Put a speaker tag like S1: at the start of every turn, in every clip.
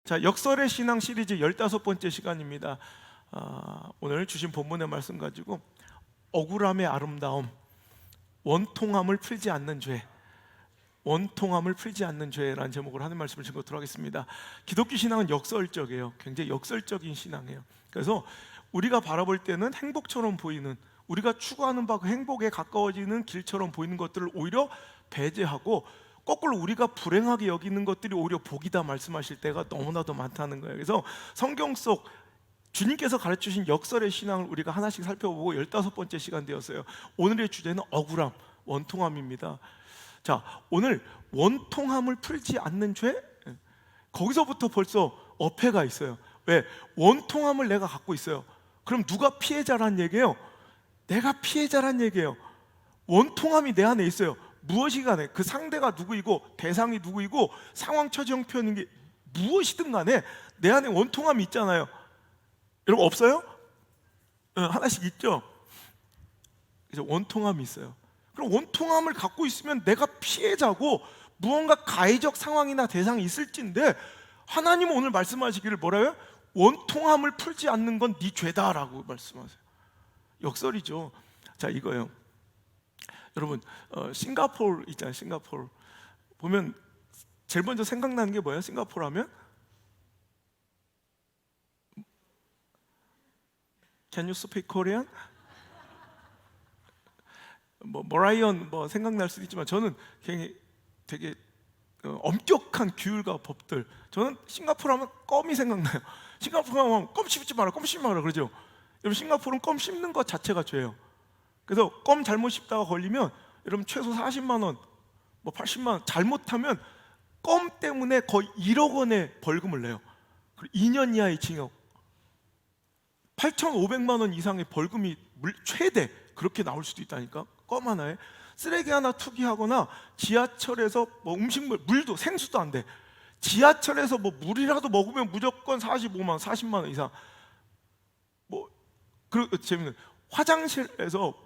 S1: 자, 역설의 신앙 시리즈 15번째 시간입니다. 오늘 주신 본문의 말씀 가지고 억울함의 아름다움, 원통함을 풀지 않는 죄, 원통함을 풀지 않는 죄라는 제목으로 하는 말씀을 증거토록 하겠습니다. 기독교 신앙은 역설적이에요. 굉장히 역설적인 신앙이에요. 그래서 우리가 바라볼 때는 행복처럼 보이는, 우리가 추구하는 바 그 행복에 가까워지는 길처럼 보이는 것들을 오히려 배제하고 거꾸로 우리가 불행하게 여기는 것들이 오히려 복이다 말씀하실 때가 너무나도 많다는 거예요. 그래서 성경 속 주님께서 가르치신 역설의 신앙을 우리가 하나씩 살펴보고 15번째 시간 되었어요. 오늘의 주제는 억울함, 원통함입니다. 자, 오늘 원통함을 풀지 않는 죄? 거기서부터 벌써 어폐가 있어요. 왜? 원통함을 내가 갖고 있어요. 그럼 누가 피해자란 얘기예요? 내가 피해자란 얘기예요. 원통함이 내 안에 있어요. 무엇이 간에 그 상대가 누구이고 대상이 누구이고 상황 처지 형편인 게 무엇이든 간에 내 안에 원통함이 있잖아요. 여러분 없어요? 하나씩 있죠. 그래서 원통함이 있어요. 그럼 원통함을 갖고 있으면 내가 피해자고 무언가 가해적 상황이나 대상이 있을진데 하나님은 오늘 말씀하시기를 뭐라고요? 원통함을 풀지 않는 건 네 죄다라고 말씀하세요. 역설이죠. 자, 이거예요. 여러분, 싱가포르 있잖아요. 싱가포르 보면 제일 먼저 생각나는 게 뭐예요? 싱가포르 하면? Can you speak Korean? 머라이언 생각날 수도 있지만 저는 되게 엄격한 규율과 법들. 저는 싱가포르 하면 껌이 생각나요. 싱가포르 하면 껌 씹지 마라, 껌 씹지 마라 그러죠. 여러분, 싱가포르는 껌 씹는 것 자체가 죄예요. 그래서 껌 잘못 씹다가 걸리면 여러분 최소 40만 원, 80만 원, 잘못하면 껌 때문에 거의 1억 원의 벌금을 내요. 그리고 2년 이하의 징역, 8,500만 원 이상의 벌금이 최대 그렇게 나올 수도 있다니까. 껌 하나에 쓰레기 하나 투기하거나 지하철에서 음식물, 물도 생수도 안 돼. 지하철에서 물이라도 먹으면 무조건 45만 원, 40만 원 이상. 그리고 재밌는, 화장실에서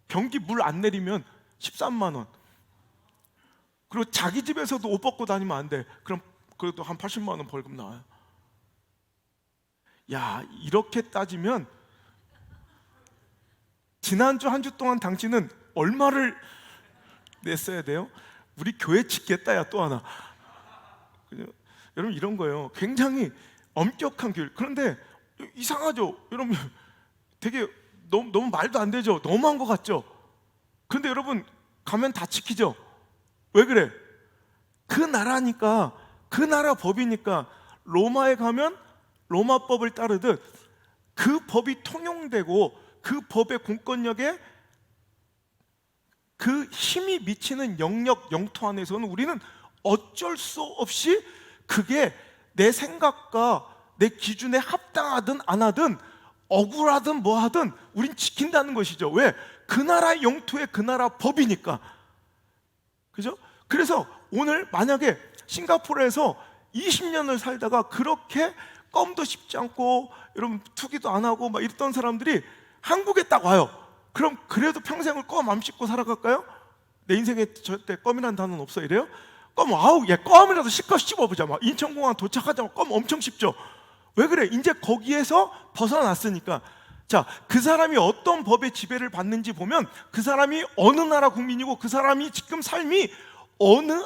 S1: 변기 물 안 내리면 13만 원. 그리고 자기 집에서도 옷 벗고 다니면 안 돼. 그럼 그래도 한 80만 원 벌금 나와요. 야, 이렇게 따지면 지난주 한 주 동안 당신은 얼마를 냈어야 돼요? 우리 교회 짓겠다, 야, 또 하나. 여러분, 이런 거예요. 굉장히 엄격한 규율. 그런데 이상하죠? 여러분, 되게 너무 말도 안 되죠? 너무한 것 같죠? 그런데 여러분, 가면 다 지키죠? 왜 그래? 그 나라니까, 그 나라 법이니까. 로마에 가면 로마법을 따르듯 그 법이 통용되고 그 법의 공권력에 그 힘이 미치는 영역, 영토 안에서는 우리는 어쩔 수 없이 그게 내 생각과 내 기준에 합당하든 안 하든 억울하든 뭐하든 우린 지킨다는 것이죠. 왜? 그 나라의 영토의 그 나라 법이니까. 그죠? 그래서 오늘 만약에 싱가포르에서 20년을 살다가 그렇게 껌도 씹지 않고 여러분 투기도 안 하고 막 이랬던 사람들이 한국에 딱 와요. 그럼 그래도 평생을 껌 안 씹고 살아갈까요? 내 인생에 절대 껌이라는 단어는 없어 이래요? 껌, 얘 껌이라도 씹고 씹어보자. 막 인천공항 도착하자마자 껌 엄청 씹죠. 왜 그래? 이제 거기에서 벗어났으니까. 자, 그 사람이 어떤 법의 지배를 받는지 보면 그 사람이 어느 나라 국민이고 그 사람이 지금 삶이 어느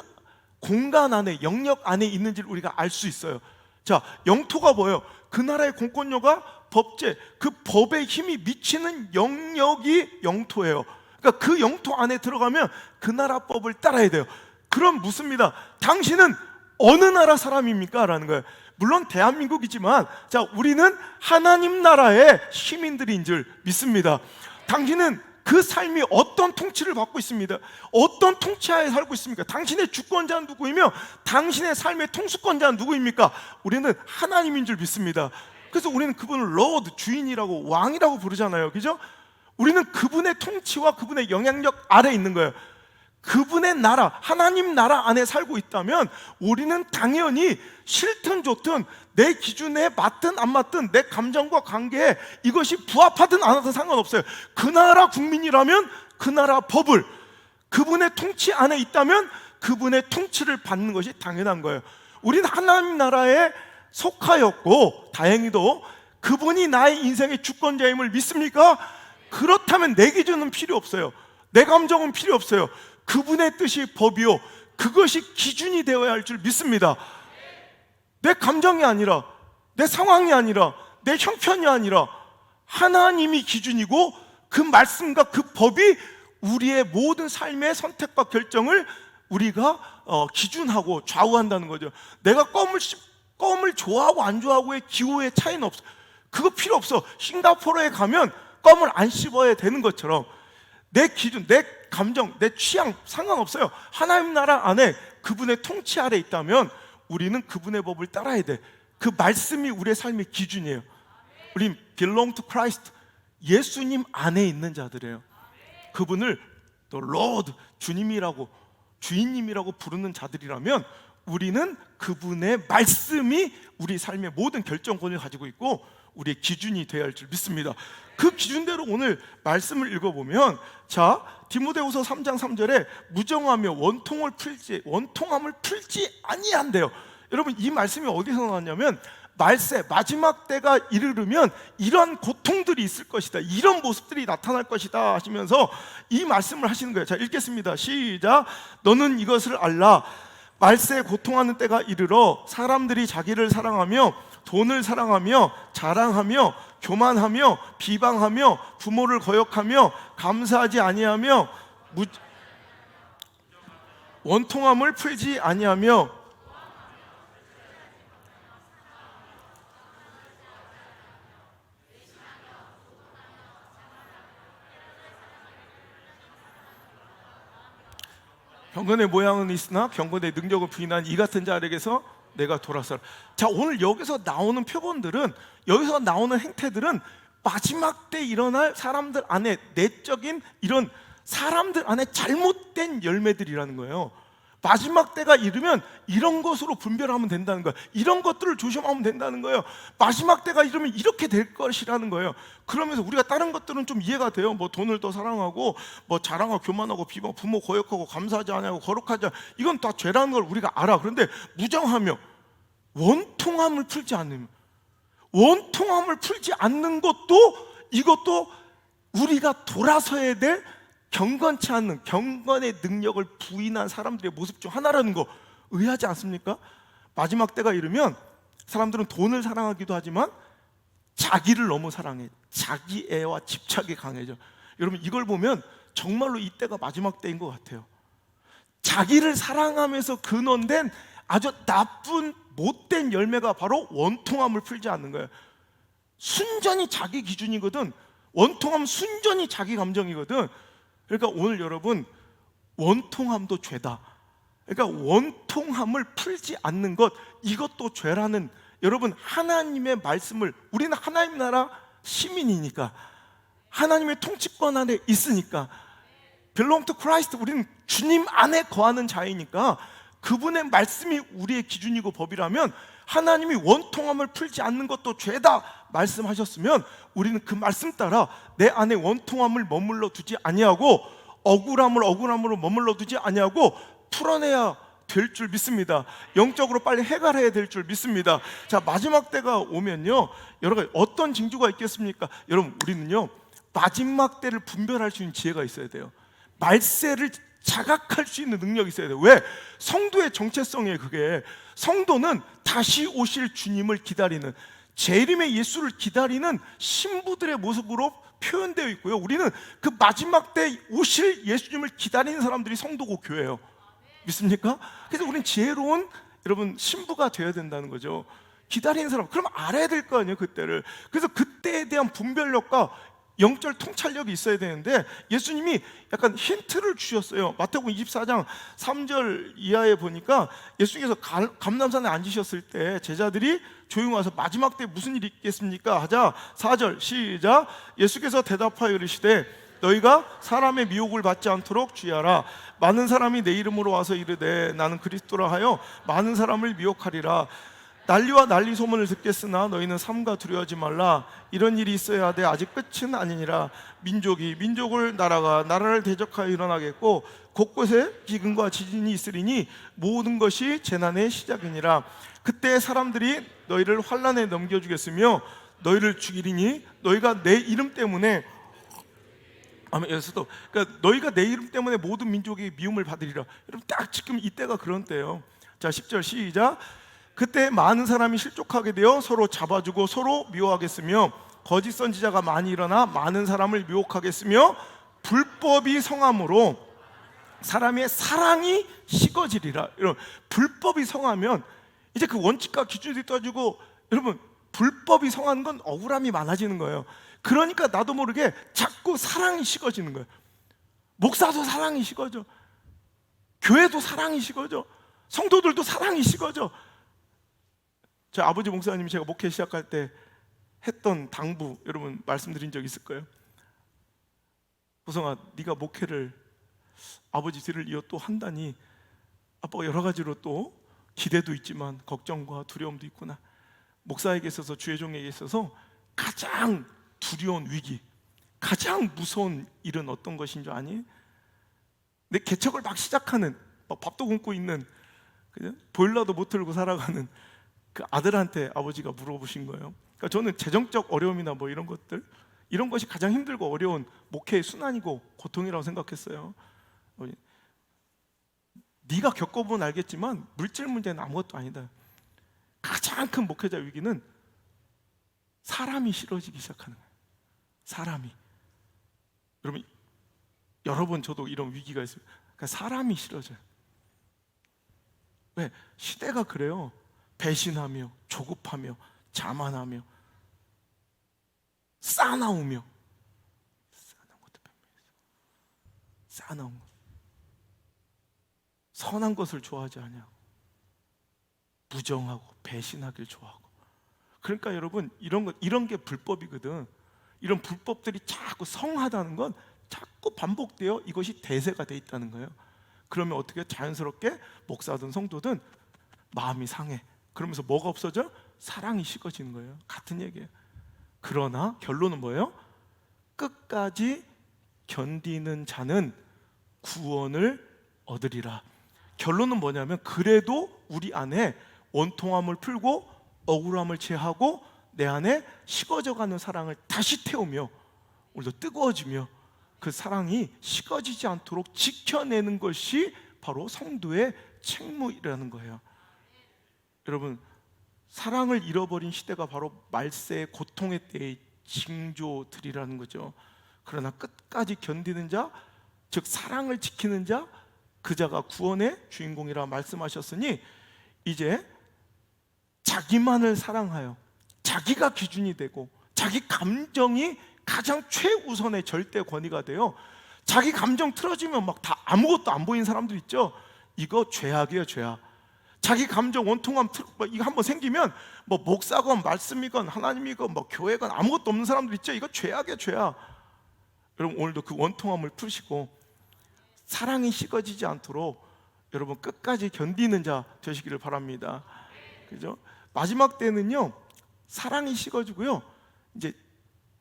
S1: 공간 안에, 영역 안에 있는지를 우리가 알 수 있어요. 자, 영토가 뭐예요? 그 나라의 공권력과 법제, 그 법의 힘이 미치는 영역이 영토예요. 그러니까 그 영토 안에 들어가면 그 나라 법을 따라야 돼요. 그럼 묻습니다. 당신은 어느 나라 사람입니까? 라는 거예요. 물론 대한민국이지만, 자, 우리는 하나님 나라의 시민들인 줄 믿습니다. 당신은 그 삶이 어떤 통치를 받고 있습니다. 어떤 통치하에 살고 있습니까? 당신의 주권자는 누구이며 당신의 삶의 통수권자는 누구입니까? 우리는 하나님인 줄 믿습니다. 그래서 우리는 그분을 로드, 주인이라고, 왕이라고 부르잖아요. 그죠? 우리는 그분의 통치와 그분의 영향력 아래에 있는 거예요. 그분의 나라, 하나님 나라 안에 살고 있다면 우리는 당연히 싫든 좋든 내 기준에 맞든 안 맞든 내 감정과 관계에 이것이 부합하든 안 하든 상관없어요. 그 나라 국민이라면 그 나라 법을, 그분의 통치 안에 있다면 그분의 통치를 받는 것이 당연한 거예요. 우리는 하나님 나라의 속하였고 다행히도 그분이 나의 인생의 주권자임을 믿습니까? 그렇다면 내 기준은 필요 없어요. 내 감정은 필요 없어요. 그분의 뜻이 법이요, 그것이 기준이 되어야 할 줄 믿습니다. 내 감정이 아니라, 내 상황이 아니라, 내 형편이 아니라 하나님이 기준이고 그 말씀과 그 법이 우리의 모든 삶의 선택과 결정을 우리가 기준하고 좌우한다는 거죠. 내가 껌을 좋아하고 안 좋아하고의 기호의 차이는 없어. 그거 필요 없어. 싱가포르에 가면 껌을 안 씹어야 되는 것처럼 내 기준, 내 감정, 내 취향 상관없어요. 하나님 나라 안에 그분의 통치 아래 있다면 우리는 그분의 법을 따라야 돼. 그 말씀이 우리의 삶의 기준이에요. 우린 belong to Christ, 예수님 안에 있는 자들이에요. 그분을 또 Lord, 주님이라고, 주인님이라고 부르는 자들이라면 우리는 그분의 말씀이 우리 삶의 모든 결정권을 가지고 있고 우리의 기준이 되어야 할 줄 믿습니다. 그 기준대로 오늘 말씀을 읽어보면, 자, 디모데후서 3장 3절에 무정하며 원통함을 풀지 아니한대요. 여러분, 이 말씀이 어디서 나왔냐면 말세 마지막 때가 이르르면 이런 고통들이 있을 것이다, 이런 모습들이 나타날 것이다 하시면서 이 말씀을 하시는 거예요. 자, 읽겠습니다. 시작. 너는 이것을 알라. 말세에 고통하는 때가 이르러 사람들이 자기를 사랑하며 돈을 사랑하며 자랑하며 교만하며 비방하며 부모를 거역하며 감사하지 아니하며 원통함을 풀지 아니하며 경건의 모양은 있으나 경건의 능력을 부인한 이 같은 자에게서 내가 돌아서라. 자, 오늘 여기서 나오는 표본들은, 여기서 나오는 행태들은 마지막 때 일어날 사람들 안에 내적인 이런 사람들 안에 잘못된 열매들이라는 거예요. 마지막 때가 이르면 이런 것으로 분별하면 된다는 거예요. 이런 것들을 조심하면 된다는 거예요. 마지막 때가 이르면 이렇게 될 것이라는 거예요. 그러면서 우리가 다른 것들은 좀 이해가 돼요. 뭐 돈을 더 사랑하고 뭐 자랑하고 교만하고 비방, 부모 거역하고 감사하지 않고 거룩하지 않고, 이건 다 죄라는 걸 우리가 알아. 그런데 무정하며 원통함을 풀지 않는, 원통함을 풀지 않는 것도, 이것도 우리가 돌아서야 될 경건치 않는, 경건의 능력을 부인한 사람들의 모습 중 하나라는 거 의아하지 않습니까? 마지막 때가 이르면 사람들은 돈을 사랑하기도 하지만 자기를 너무 사랑해. 자기애와 집착이 강해져. 여러분, 이걸 보면 정말로 이 때가 마지막 때인 것 같아요. 자기를 사랑하면서 근원된 아주 나쁜 못된 열매가 바로 원통함을 풀지 않는 거예요. 순전히 자기 기준이거든. 원통함은 순전히 자기 감정이거든. 그러니까 오늘 여러분, 원통함도 죄다. 그러니까 원통함을 풀지 않는 것, 이것도 죄라는, 여러분, 하나님의 말씀을, 우리는 하나님 나라 시민이니까, 하나님의 통치권 안에 있으니까, belong to Christ, 우리는 주님 안에 거하는 자이니까 그분의 말씀이 우리의 기준이고 법이라면 하나님이 원통함을 풀지 않는 것도 죄다 말씀하셨으면 우리는 그 말씀 따라 내 안에 원통함을 머물러 두지 아니하고 억울함으로 머물러 두지 아니하고 풀어내야 될 줄 믿습니다. 영적으로 빨리 해결해야 될 줄 믿습니다. 자, 마지막 때가 오면요, 여러 가지 어떤 징조가 있겠습니까? 여러분, 우리는요 마지막 때를 분별할 수 있는 지혜가 있어야 돼요. 말세를 자각할 수 있는 능력이 있어야 돼요. 왜? 성도의 정체성이에요. 그게 성도는 다시 오실 주님을 기다리는, 재림의 예수를 기다리는 신부들의 모습으로 표현되어 있고요, 우리는 그 마지막 때 오실 예수님을 기다리는 사람들이 성도고 교회예요. 믿습니까? 그래서 우리는 지혜로운, 여러분, 신부가 되어야 된다는 거죠. 기다리는 사람, 그럼 알아야 될 거 아니에요, 그때를. 그래서 그때에 대한 분별력과 영적 통찰력이 있어야 되는데 예수님이 약간 힌트를 주셨어요. 마태복음 24장 3절 이하에 보니까 예수님께서 감람산에 앉으셨을 때 제자들이 조용히 와서 마지막 때 무슨 일이 있겠습니까? 하자 4절 시작. 예수께서 대답하여 이르시되 너희가 사람의 미혹을 받지 않도록 주의하라. 많은 사람이 내 이름으로 와서 이르되 나는 그리스도라 하여 많은 사람을 미혹하리라. 난리와 난리 소문을 듣겠으나 너희는 삼가 두려워하지 말라. 이런 일이 있어야 하되 아직 끝은 아니니라. 민족이 민족을, 나라가 나라를 대적하여 일어나겠고 곳곳에 기근과 지진이 있으리니 모든 것이 재난의 시작이니라. 그때 사람들이 너희를 환난에 넘겨주겠으며 너희를 죽이리니 너희가 내 이름 때문에, 여기서도 그러니까 너희가 내 이름 때문에 모든 민족이 미움을 받으리라. 여러분 딱 지금 이때가 그런 때예요. 자, 10절 시작. 그때 많은 사람이 실족하게 되어 서로 잡아주고 서로 미워하겠으며 거짓 선지자가 많이 일어나 많은 사람을 미혹하겠으며 불법이 성함으로 사람의 사랑이 식어지리라. 여러분, 불법이 성하면 이제 그 원칙과 기준이 떠지고, 여러분 불법이 성하는 건 억울함이 많아지는 거예요. 그러니까 나도 모르게 자꾸 사랑이 식어지는 거예요. 목사도 사랑이 식어져, 교회도 사랑이 식어져, 성도들도 사랑이 식어져. 저희 아버지 목사님이 제가 목회 시작할 때 했던 당부, 여러분 말씀드린 적 있을 거예요. 호성아, 네가 목회를 아버지 뒤를 이어 또 한다니 아빠가 여러 가지로 또 기대도 있지만 걱정과 두려움도 있구나. 목사에게 있어서, 주의 종에게 있어서 가장 두려운 위기, 가장 무서운 일은 어떤 것인 줄 아니? 내 개척을 막 시작하는, 막 밥도 굶고 있는, 보일러도 못 틀고 살아가는 그 아들한테 아버지가 물어보신 거예요. 그러니까 저는 재정적 어려움이나 뭐 이런 것들, 이런 것이 가장 힘들고 어려운 목회의 순환이고 고통이라고 생각했어요. 네가 겪어보면 알겠지만 물질 문제는 아무것도 아니다. 가장 큰 목회자 위기는 사람이 싫어지기 시작하는 거예요. 사람이. 여러분 여러 번 저도 이런 위기가 있습니다. 그러니까 사람이 싫어져요. 왜? 시대가 그래요. 배신하며 조급하며 자만하며 싸나우며, 싸나운 것도 변명했어. 싸나운 것, 선한 것을 좋아하지 않냐, 부정하고 배신하길 좋아하고. 그러니까 여러분 이런 게 불법이거든. 이런 불법들이 자꾸 성하다는 건 자꾸 반복되어 이것이 대세가 돼 있다는 거예요. 그러면 어떻게 자연스럽게 목사든 성도든 마음이 상해. 그러면서 뭐가 없어져? 사랑이 식어지는 거예요. 같은 얘기예요. 그러나 결론은 뭐예요? 끝까지 견디는 자는 구원을 얻으리라. 결론은 뭐냐면, 그래도 우리 안에 원통함을 풀고 억울함을 제하고 내 안에 식어져가는 사랑을 다시 태우며 오늘도 뜨거워지며 그 사랑이 식어지지 않도록 지켜내는 것이 바로 성도의 책무이라는 거예요. 여러분, 사랑을 잃어버린 시대가 바로 말세의 고통의 때의 징조들이라는 거죠. 그러나 끝까지 견디는 자, 즉 사랑을 지키는 자, 그 자가 구원의 주인공이라 말씀하셨으니 이제 자기만을 사랑하여 자기가 기준이 되고 자기 감정이 가장 최우선의 절대 권위가 되어 자기 감정 틀어지면 막 다 아무것도 안 보이는 사람들 있죠. 이거 죄악이에요, 죄악. 자기 감정 원통함 이거 한번 생기면 뭐 목사건 말씀이건 하나님이건 뭐 교회건 아무것도 없는 사람들 있죠. 이거 죄악이에요, 죄악. 여러분 오늘도 그 원통함을 푸시고 사랑이 식어지지 않도록 여러분 끝까지 견디는 자 되시기를 바랍니다. 그죠? 마지막 때는요, 사랑이 식어지고요, 이제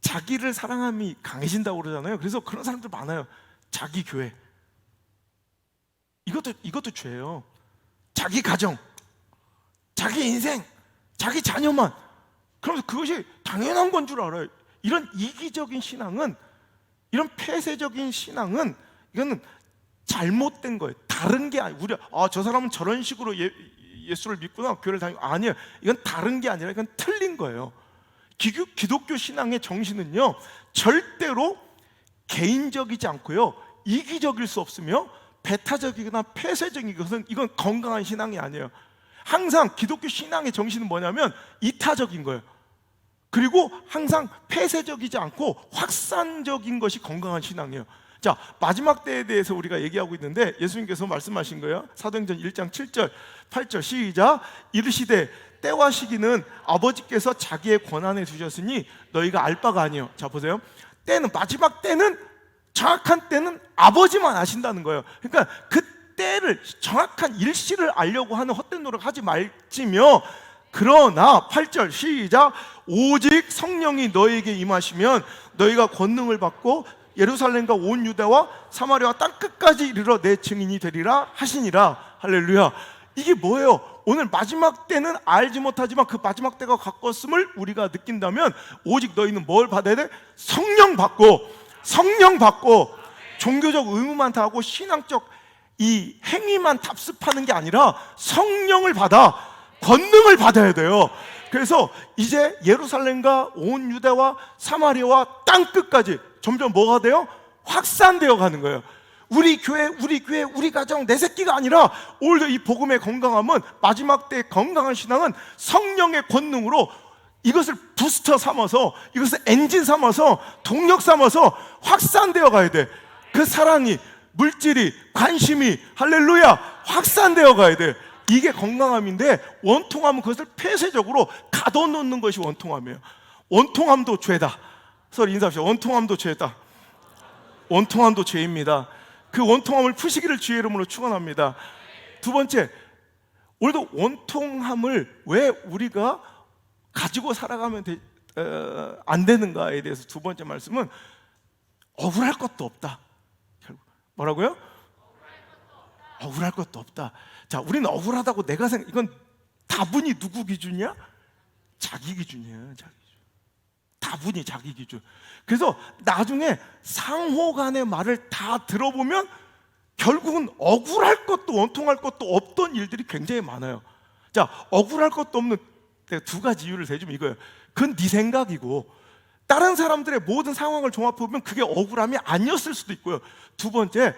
S1: 자기를 사랑함이 강해진다고 그러잖아요. 그래서 그런 사람들 많아요. 자기 교회, 이것도 죄예요. 자기 가정, 자기 인생, 자기 자녀만. 그러면서 그것이 당연한 건 줄 알아요. 이런 이기적인 신앙은, 이런 폐쇄적인 신앙은 이거는 잘못된 거예요. 다른 게 아니에요. 저 사람은 저런 식으로 예수를 믿구나, 교회를 다니고. 아니에요. 이건 다른 게 아니라 이건 틀린 거예요. 기독교 신앙의 정신은요, 절대로 개인적이지 않고요, 이기적일 수 없으며 배타적이거나 폐쇄적인 것은 이건 건강한 신앙이 아니에요. 항상 기독교 신앙의 정신은 뭐냐면 이타적인 거예요. 그리고 항상 폐쇄적이지 않고 확산적인 것이 건강한 신앙이에요. 자, 마지막 때에 대해서 우리가 얘기하고 있는데 예수님께서 말씀하신 거예요. 사도행전 1장 7절 8절 시작. 이르시되 때와 시기는 아버지께서 자기의 권한에 두셨으니 너희가 알 바가 아니요. 자 보세요. 때는, 마지막 때는, 정확한 때는 아버지만 아신다는 거예요. 그러니까 그 때를, 정확한 일시를 알려고 하는 헛된 노력하지 말지며 그러나 8절 시작. 오직 성령이 너에게 임하시면 너희가 권능을 받고 예루살렘과 온 유다와 사마리아와 땅끝까지 이르러 내 증인이 되리라 하시니라. 할렐루야. 이게 뭐예요? 오늘 마지막 때는 알지 못하지만 그 마지막 때가 가까웠음을 우리가 느낀다면 오직 너희는 뭘 받아야 돼? 성령 받고 종교적 의무만 다하고 신앙적 이 행위만 답습하는 게 아니라 성령을 받아 권능을 받아야 돼요. 그래서 이제 예루살렘과 온 유다와 사마리아와 땅끝까지 점점 뭐가 돼요? 확산되어 가는 거예요. 우리 교회, 우리 가정, 내 새끼가 아니라 오히려 이 복음의 건강함은, 마지막 때의 건강한 신앙은 성령의 권능으로 이것을 부스터 삼아서, 이것을 엔진 삼아서, 동력 삼아서 확산되어 가야 돼. 그 사랑이, 물질이, 관심이, 할렐루야, 확산되어 가야 돼. 이게 건강함인데, 원통함은 그것을 폐쇄적으로 가둬놓는 것이 원통함이에요. 원통함도 죄다. 서로 인사합시다. 원통함도 죄다. 원통함도 죄입니다. 그 원통함을 푸시기를 주의 이름으로 축원합니다. 두 번째, 오늘도 원통함을 왜 우리가 가지고 살아가면 안 되는가에 대해서 두 번째 말씀은 억울할 것도 없다. 뭐라고요? 억울할 것도 없다. 자, 우리는 억울하다고 내가 이건 다분히 누구 기준이야? 자기 기준이야. 자기 기준. 다분히 자기 기준. 그래서 나중에 상호 간의 말을 다 들어보면 결국은 억울할 것도 원통할 것도 없던 일들이 굉장히 많아요. 자, 억울할 것도 없는 내가 두 가지 이유를 대주면 이거예요. 그건 네 생각이고, 다른 사람들의 모든 상황을 종합해보면 그게 억울함이 아니었을 수도 있고요. 두 번째,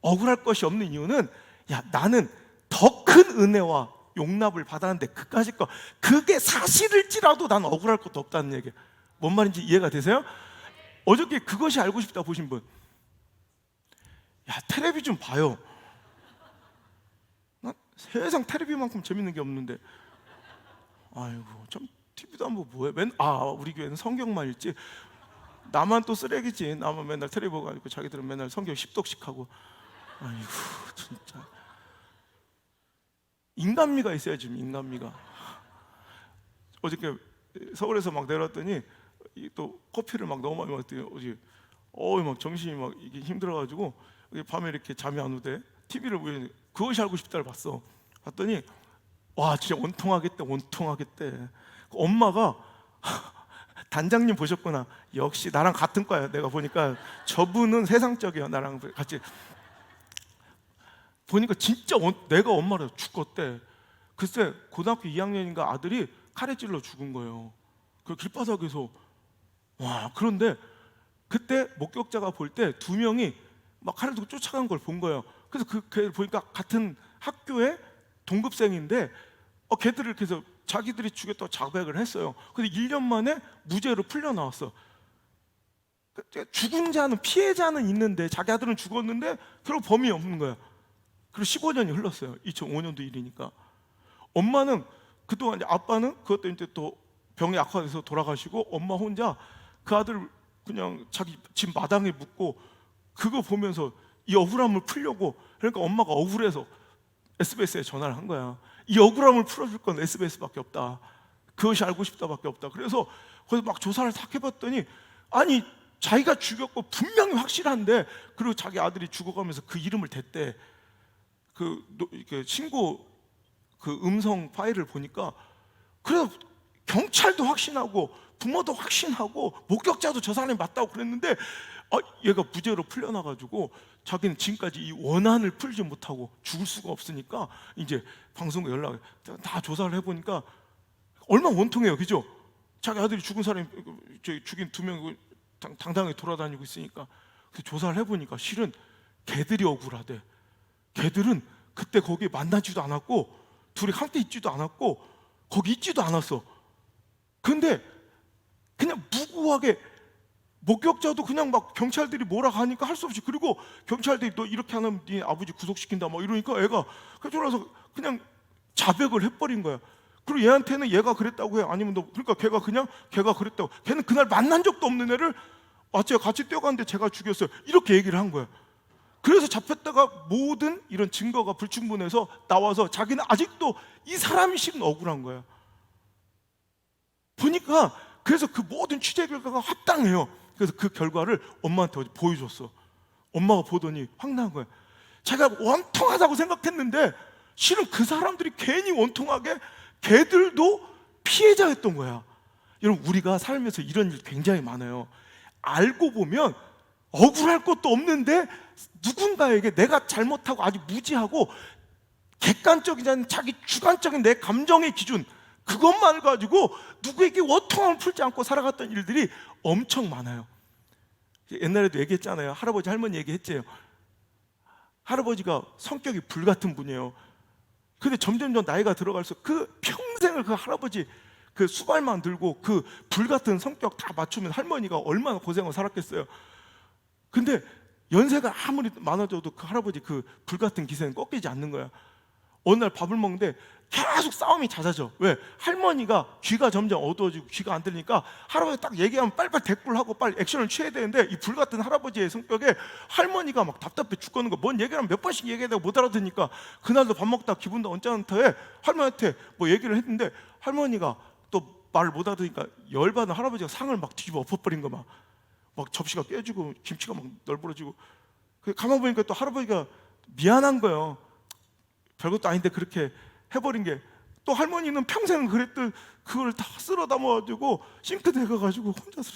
S1: 억울할 것이 없는 이유는, 야, 나는 더 큰 은혜와 용납을 받았는데 그까짓 거, 그게 사실일지라도 난 억울할 것도 없다는 얘기예요. 뭔 말인지 이해가 되세요? 어저께 그것이 알고 싶다 보신 분, 야, 텔레비 좀 봐요. 난 세상 텔레비만큼 재밌는 게 없는데, 아이고 참 TV도 안 보고 뭐해? 우리 교회는 성경만 읽지. 나만 또 쓰레기지. 나만 맨날 텔레비 보고 가지고 자기들은 맨날 성경 10독씩 하고. 아이고 진짜 인간미가 있어야 지금 인간미가. 어저께 서울에서 막 내려왔더니 또 커피를 막 너무 많이 먹었더니 어제 막 정신이 막 이게 힘들어가지고 밤에 이렇게 잠이 안 오대. TV를 보니 그것이 알고 싶다를 봤더니 와 진짜 원통하겠대. 엄마가 단장님 보셨구나. 역시 나랑 같은 과야. 내가 보니까 저분은 세상적이야. 나랑 같이 보니까 진짜 내가 엄마를 죽었대. 글쎄 고등학교 2학년인가 아들이 칼에 찔러 죽은 거예요. 그 길바닥에서. 와, 그런데 그때 목격자가 볼 때 두 명이 막 칼을 들고 쫓아간 걸 본 거예요. 그래서 걔를 보니까 같은 학교의 동급생인데 걔들을 이렇게 해서 자기들이 죽였다고 자백을 했어요. 근데 1년 만에 무죄로 풀려 나왔어. 죽은 자는, 피해자는 있는데 자기 아들은 죽었는데 결국 범인이 없는 거야. 그리고 15년이 흘렀어요. 2005년도 일이니까. 엄마는 그동안, 이제 아빠는 그것 때문에 이제 또 병이 악화돼서 돌아가시고, 엄마 혼자 그 아들 그냥 자기 집 마당에 묻고 그거 보면서 이 억울함을 풀려고, 그러니까 엄마가 억울해서 SBS에 전화를 한 거야. 이 억울함을 풀어줄 건 SBS밖에 없다. 그것이 알고 싶다밖에 없다. 그래서 거기서 막 조사를 탁 해봤더니, 아니 자기가 죽였고 분명히 확실한데, 그리고 자기 아들이 죽어가면서 그 이름을 댔대. 그 신고 그 음성 파일을 보니까, 그래서 경찰도 확신하고 부모도 확신하고 목격자도 저 사람이 맞다고 그랬는데, 얘가 무죄로 풀려나가지고 자기는 지금까지 이 원한을 풀지 못하고 죽을 수가 없으니까 이제 방송국 연락을 다 조사를 해보니까 얼마나 원통해요, 그죠? 자기 아들이 죽은 사람이 죽인 두 명이 당당하게 돌아다니고 있으니까. 그래서 조사를 해보니까 실은 걔들이 억울하대. 걔들은 그때 거기 만나지도 않았고 둘이 함께 있지도 않았고 거기 있지도 않았어. 근데 그냥 무고하게, 목격자도 그냥 막 경찰들이 뭐라 하니까 할 수 없이, 그리고 경찰들이 너 이렇게 하면 네 아버지 구속시킨다 막 이러니까 애가 그래서 그냥 자백을 해버린 거야. 그리고 얘한테는 얘가 그랬다고 해. 아니면 그러니까 걔가 그랬다고. 걔는 그날 만난 적도 없는 애를 제가 같이 뛰어갔는데 제가 죽였어요. 이렇게 얘기를 한 거야. 그래서 잡혔다가 모든 이런 증거가 불충분해서 나와서 자기는 아직도 이 사람이 실은 억울한 거야. 보니까 그래서 그 모든 취재 결과가 합당해요. 그래서 그 결과를 엄마한테 어디 보여줬어. 엄마가 보더니 황당한 거야. 제가 원통하다고 생각했는데 실은 그 사람들이 괜히 원통하게 걔들도 피해자였던 거야. 여러분, 우리가 살면서 이런 일 굉장히 많아요. 알고 보면 억울할 것도 없는데 누군가에게 내가 잘못하고 아주 무지하고 객관적이지 않은 자기 주관적인 내 감정의 기준, 그것만 가지고 누구에게 원통함을 풀지 않고 살아갔던 일들이 엄청 많아요. 옛날에도 얘기했잖아요. 할아버지 할머니 얘기했죠. 할아버지가 성격이 불같은 분이에요. 근데 점점점 나이가 들어갈수록 그 평생을 그 할아버지 그 수발만 들고 그 불같은 성격 다 맞추면 할머니가 얼마나 고생을 살았겠어요. 근데 연세가 아무리 많아져도 그 할아버지 그 불같은 기세는 꺾이지 않는 거야. 어느 날 밥을 먹는데 계속 싸움이 잦아져. 왜? 할머니가 귀가 점점 어두워지고 귀가 안 들리니까 할아버지 딱 얘기하면 빨리빨리 대꾸하고 빨리 액션을 취해야 되는데 이 불같은 할아버지의 성격에 할머니가 막 답답해 죽겠는 거. 뭔 얘기를 하면 몇 번씩 얘기해도 못 알아듣니까 그날도 밥 먹다 기분도 언짢은 터에 할머니한테 뭐 얘기를 했는데 할머니가 또 말을 못 알아듣으니까 열받은 할아버지가 상을 막 뒤집어 엎어버린 거 막 접시가 깨지고 김치가 막 널브러지고. 가만 보니까 또 할아버지가 미안한 거예요. 별것도 아닌데 그렇게 해버린 게. 또 할머니는 평생 그랬던 그걸 다 쓸어 담아가지고 싱크대에 가가지고 혼자서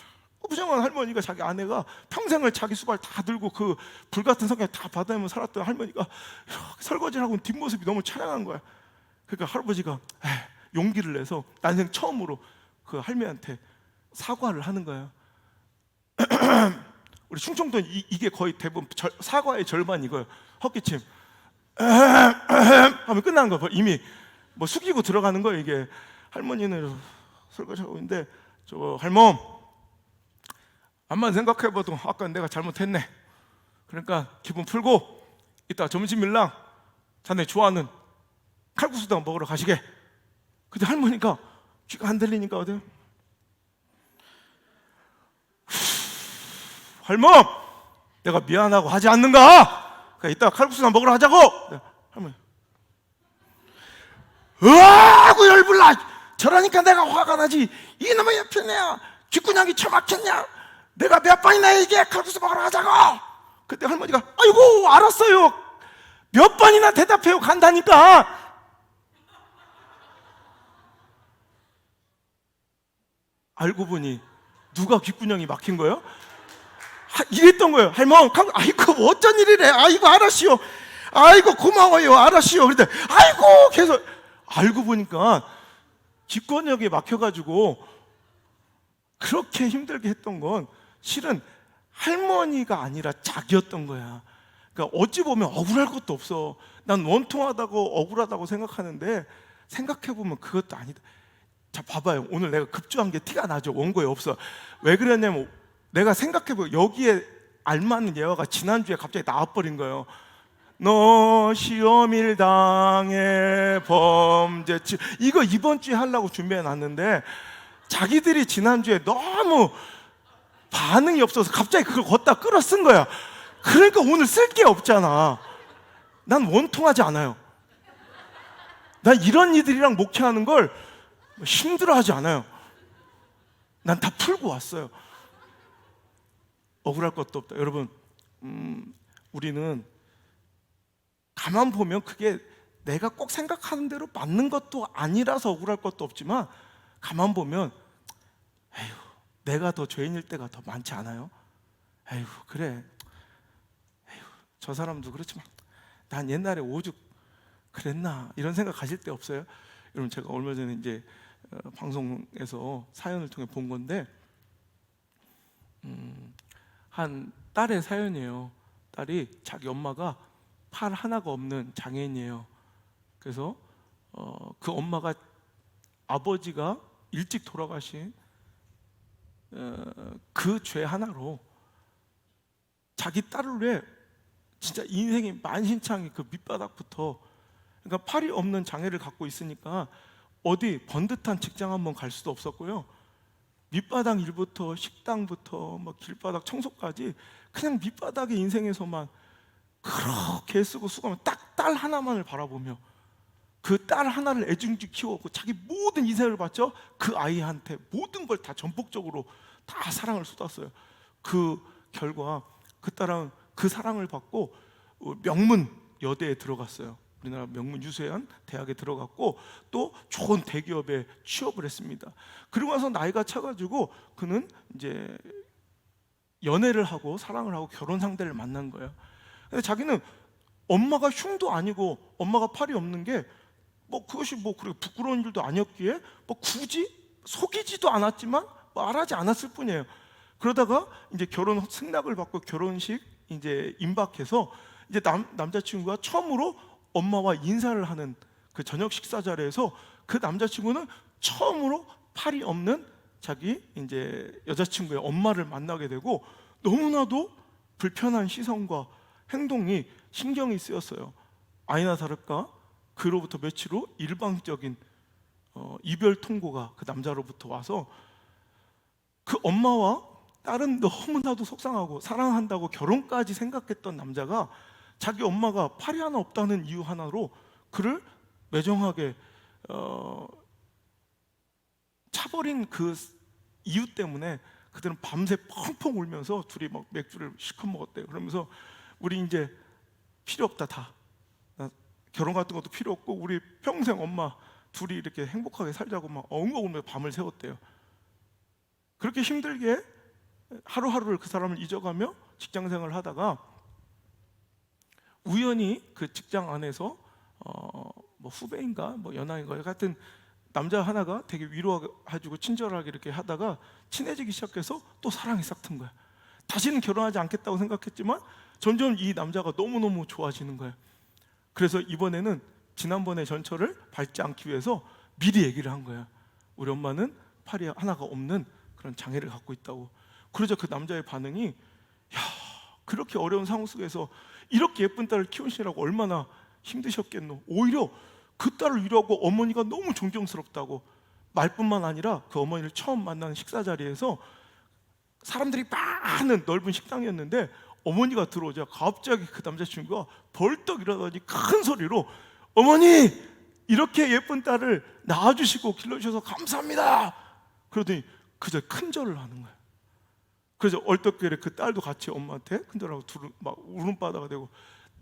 S1: 부정한 할머니가, 자기 아내가 평생을 자기 수발 다 들고 그 불같은 성격 다 받아내며 살았던 할머니가 이렇게 설거지를 하고 뒷모습이 너무 찬양한 거야. 그러니까 할아버지가 용기를 내서 난생 처음으로 그 할머니한테 사과를 하는 거예요. 우리 충청도는 이게 거의 대부분 사과의 절반 이거예요. 헛기침 하면 끝나는 거야. 이미 뭐 숙이고 들어가는 거예요. 이게 할머니는 설거지하고 있는데 저 할멈, 암만 생각해봐도 아까 내가 잘못했네. 그러니까 기분 풀고 이따 점심일랑 자네 좋아하는 칼국수당 먹으러 가시게. 근데 할머니가 귀가 안 들리니까 어때요? 할멈, 내가 미안하고 하지 않는가? 그러니까 이따 칼국수나 먹으러 하자고. 할머니, 으아구 열불나. 저러니까 내가 화가 나지. 이놈의 옆에내야 귓구녕이 처막혔냐? 내가 몇 번이나 얘기해 칼국수 먹으러 하자고. 그때 할머니가 아이고 알았어요. 몇 번이나 대답해요. 간다니까. 알고 보니 누가 귓구녕이 막힌 거예요? 이랬던 거예요. 할멈, 아이고 어쩐 일이래. 아이고 알았시오. 아이고 고마워요. 알았시오. 그런데 아이고 계속. 알고 보니까 귓구녕이 막혀가지고 그렇게 힘들게 했던 건 실은 할머니가 아니라 자기였던 거야. 그러니까 어찌 보면 억울할 것도 없어. 난 원통하다고 억울하다고 생각하는데 생각해보면 그것도 아니다. 자 봐봐요. 오늘 내가 급조한 게 티가 나죠. 원고에 없어. 왜 그랬냐면 내가 생각해보면 여기에 알맞는 예화가 지난주에 갑자기 나와버린 거예요. 너 시험일 당해 범죄치. 이거 이번 주에 하려고 준비해놨는데 자기들이 지난주에 너무 반응이 없어서 갑자기 그걸 걷다 끌어 쓴 거야. 그러니까 오늘 쓸 게 없잖아. 난 원통하지 않아요. 난 이런 이들이랑 목회하는 걸 힘들어하지 않아요. 난 다 풀고 왔어요. 억울할 것도 없다. 여러분, 우리는 가만 보면 그게 내가 꼭 생각하는 대로 맞는 것도 아니라서 억울할 것도 없지만 가만 보면 에휴, 내가 더 죄인일 때가 더 많지 않아요? 에휴, 그래. 에휴, 저 사람도 그렇지만 난 옛날에 오죽 그랬나 이런 생각 가실 때 없어요? 여러분, 제가 얼마 전에 이제 방송에서 사연을 통해 본 건데 한 딸의 사연이에요. 딸이 자기 엄마가 팔 하나가 없는 장애인이에요. 그래서 그 엄마가 아버지가 일찍 돌아가신 그 죄 하나로 자기 딸을 위해 진짜 인생이 만신창이 그 밑바닥부터, 그러니까 팔이 없는 장애를 갖고 있으니까 어디 번듯한 직장 한번 갈 수도 없었고요. 밑바닥 일부터 식당부터 뭐 길바닥 청소까지 그냥 밑바닥의 인생에서만 그렇게 쓰고 수고하면 딱 딸 하나만을 바라보며 그 딸 하나를 애증지 키웠고 자기 모든 인생을 바쳐 그 아이한테 모든 걸 다 전폭적으로 다 사랑을 쏟았어요. 그 결과 그 딸은 그 사랑을 받고 명문 여대에 들어갔어요. 우리나라 명문 유수한 대학에 들어갔고 또 좋은 대기업에 취업을 했습니다. 그리고 나서 나이가 차가지고 그는 이제 연애를 하고 사랑을 하고 결혼 상대를 만난 거예요. 근데 자기는 엄마가 흉도 아니고 엄마가 팔이 없는 게 뭐 그것이 뭐 그렇게 부끄러운 일도 아니었기에 뭐 굳이 속이지도 않았지만 말하지 않았을 뿐이에요. 그러다가 이제 결혼 승낙을 받고 결혼식 이제 임박해서 이제 남자친구가 처음으로 엄마와 인사를 하는 그 저녁 식사 자리에서 그 남자친구는 처음으로 팔이 없는 자기 이제 여자친구의 엄마를 만나게 되고 너무나도 불편한 시선과 행동이 신경이 쓰였어요. 아니나 다를까 그로부터 며칠 후 일방적인 이별 통보가 그 남자로부터 와서 그 엄마와 딸은 너무나도 속상하고 사랑한다고 결혼까지 생각했던 남자가 자기 엄마가 팔이 하나 없다는 이유 하나로 그를 매정하게 차버린 그 이유 때문에 그들은 밤새 펑펑 울면서 둘이 막 맥주를 실컷 먹었대요. 그러면서 우리 이제 필요 없다, 다 결혼 같은 것도 필요 없고 우리 평생 엄마 둘이 이렇게 행복하게 살자고 막 엉엉 밤을 새웠대요. 그렇게 힘들게 하루하루를 그 사람을 잊어가며 직장생활을 하다가 우연히 그 직장 안에서 뭐 후배인가 뭐 연하인가 같은 남자 하나가 되게 위로해주고 친절하게 이렇게 하다가 친해지기 시작해서 또 사랑이 싹 튼 거야. 다시는 결혼하지 않겠다고 생각했지만 점점 이 남자가 너무너무 좋아지는 거야. 그래서 이번에는 지난번의 전철을 밟지 않기 위해서 미리 얘기를 한 거야. 우리 엄마는 팔이 하나가 없는 그런 장애를 갖고 있다고. 그러자 그 남자의 반응이 야, 그렇게 어려운 상황 속에서 이렇게 예쁜 딸을 키우시라고 얼마나 힘드셨겠노. 오히려 그 딸을 위로하고 어머니가 너무 존경스럽다고. 말뿐만 아니라 그 어머니를 처음 만나는 식사 자리에서 사람들이 많은 넓은 식당이었는데 어머니가 들어오자 갑자기 그 남자친구가 벌떡 일어나더니 큰 소리로 어머니, 이렇게 예쁜 딸을 낳아주시고 길러주셔서 감사합니다. 그러더니 그저 큰절을 하는 거예요. 그래서 얼떨결에 그 딸도 같이 엄마한테 큰절하고 둘은 막 울음바다가 되고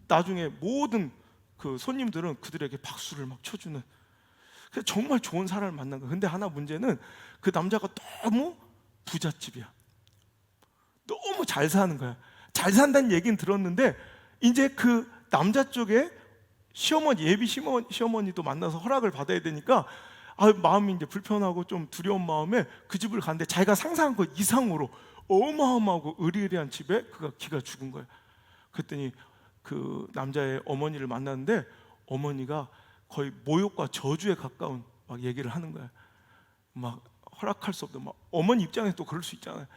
S1: 나중에 모든 그 손님들은 그들에게 박수를 막 쳐주는. 그래서 정말 좋은 사람을 만난 거예요. 근데 하나 문제는 그 남자가 너무 부잣집이야. 너무 잘 사는 거야. 잘 산다는 얘기는 들었는데 이제 그 남자 쪽에 시어머니, 예비 시어머니도 만나서 허락을 받아야 되니까 마음이 이제 불편하고 좀 두려운 마음에 그 집을 갔는데 자기가 상상한 것 이상으로 어마어마하고 의리의리한 집에 그가 기가 죽은 거예요. 그랬더니 그 남자의 어머니를 만났는데 어머니가 거의 모욕과 저주에 가까운 막 얘기를 하는 거예요. 막 허락할 수 없는, 막 어머니 입장에서 또 그럴 수 있잖아요.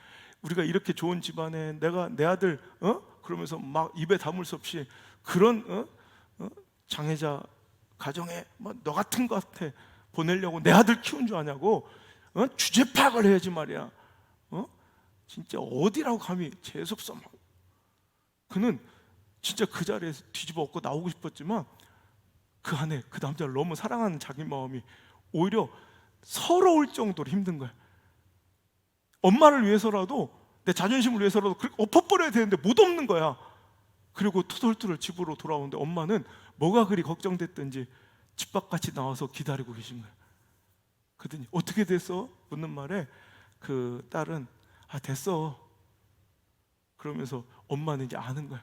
S1: 우리가 이렇게 좋은 집안에 내가 내 아들 그러면서 막 입에 담을 수 없이 그런 장애자 가정에 뭐 너 같은 것 같아 보내려고 내 아들 키운 줄 아냐고 주제 파악을 해야지 말이야. 진짜 어디라고 감히 재수없어. 막 그는 진짜 그 자리에서 뒤집어 엎고 나오고 싶었지만 그 안에 그 남자를 너무 사랑하는 자기 마음이 오히려 서러울 정도로 힘든 거야. 엄마를 위해서라도 내 자존심을 위해서라도 그렇게 엎어버려야 되는데 못 엎는 거야. 그리고 투덜투덜 집으로 돌아오는데 엄마는 뭐가 그리 걱정됐든지 집 밖같이 나와서 기다리고 계신 거야. 그랬더니 어떻게 됐어? 묻는 말에 그 딸은 됐어 그러면서 엄마는 이제 아는 거야.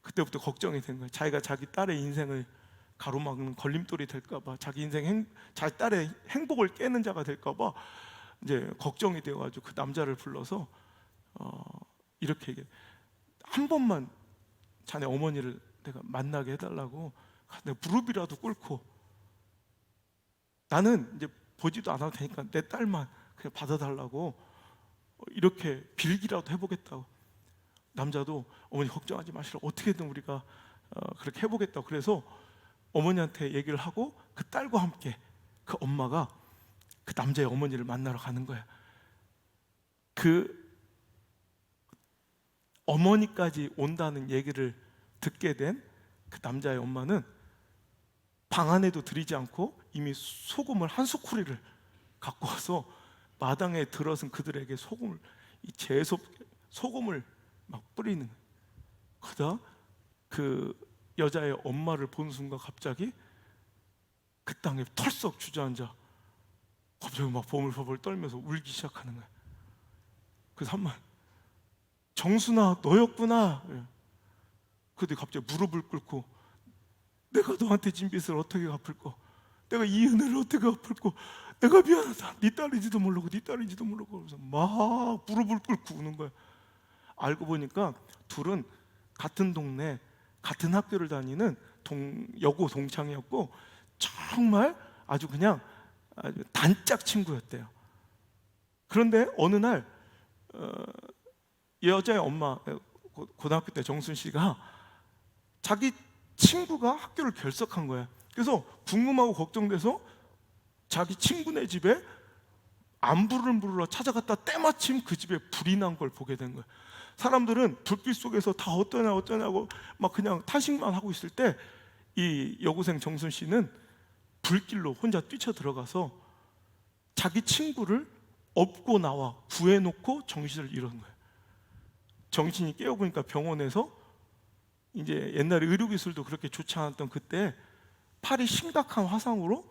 S1: 그때부터 걱정이 된 거야. 자기가 자기 딸의 인생을 가로막는 걸림돌이 될까봐, 자기 인생 자기 딸의 행복을 깨는 자가 될까봐 이제 걱정이 되어가지고 그 남자를 불러서 이렇게 얘기해. 한 번만 자네 어머니를 내가 만나게 해달라고 내가 무릎이라도 꿇고 나는 이제 보지도 않아도 되니까 내 딸만 그냥 받아달라고 이렇게 빌기라도 해보겠다고. 남자도 어머니 걱정하지 마시라, 어떻게든 우리가 그렇게 해보겠다고. 그래서 어머니한테 얘기를 하고 그 딸과 함께 그 엄마가 그 남자의 어머니를 만나러 가는 거야. 그 어머니까지 온다는 얘기를 듣게 된 그 남자의 엄마는 방 안에도 들이지 않고 이미 소금을 한 수쿠리를 갖고 와서 마당에 들어선 그들에게 소금을, 이 제소 소금을 막 뿌리는 거예요. 그러다 그 여자의 엄마를 본 순간 갑자기 그 땅에 털썩 주저앉아 갑자기 막 버물버물 떨면서 울기 시작하는 거예요. 그래서 한번 정순아 너였구나. 그때 갑자기 무릎을 꿇고 내가 너한테 진 빚을 어떻게 갚을꼬? 내가 이 은혜를 어떻게 갚을꼬? 내가 미안하다. 네 딸인지도 모르고 네 딸인지도 모르고 그러면서 막 무릎을 꿇고 우는 거야. 알고 보니까 둘은 같은 동네 같은 학교를 다니는 여고 동창이었고 정말 아주 그냥 아주 단짝 친구였대요. 그런데 어느 날 여자의 엄마, 고등학교 때 정순 씨가 자기 친구가 학교를 결석한 거야. 그래서 궁금하고 걱정돼서 자기 친구네 집에 안부를 물으러 찾아갔다 때마침 그 집에 불이 난 걸 보게 된 거야. 사람들은 불길 속에서 다 어쩌냐고 막 그냥 타식만 하고 있을 때 이 여고생 정순 씨는 불길로 혼자 뛰쳐 들어가서 자기 친구를 업고 나와 구해놓고 정신을 잃은 거예요. 정신이 깨어보니까 병원에서 이제 옛날에 의료기술도 그렇게 좋지 않았던 그때 팔이 심각한 화상으로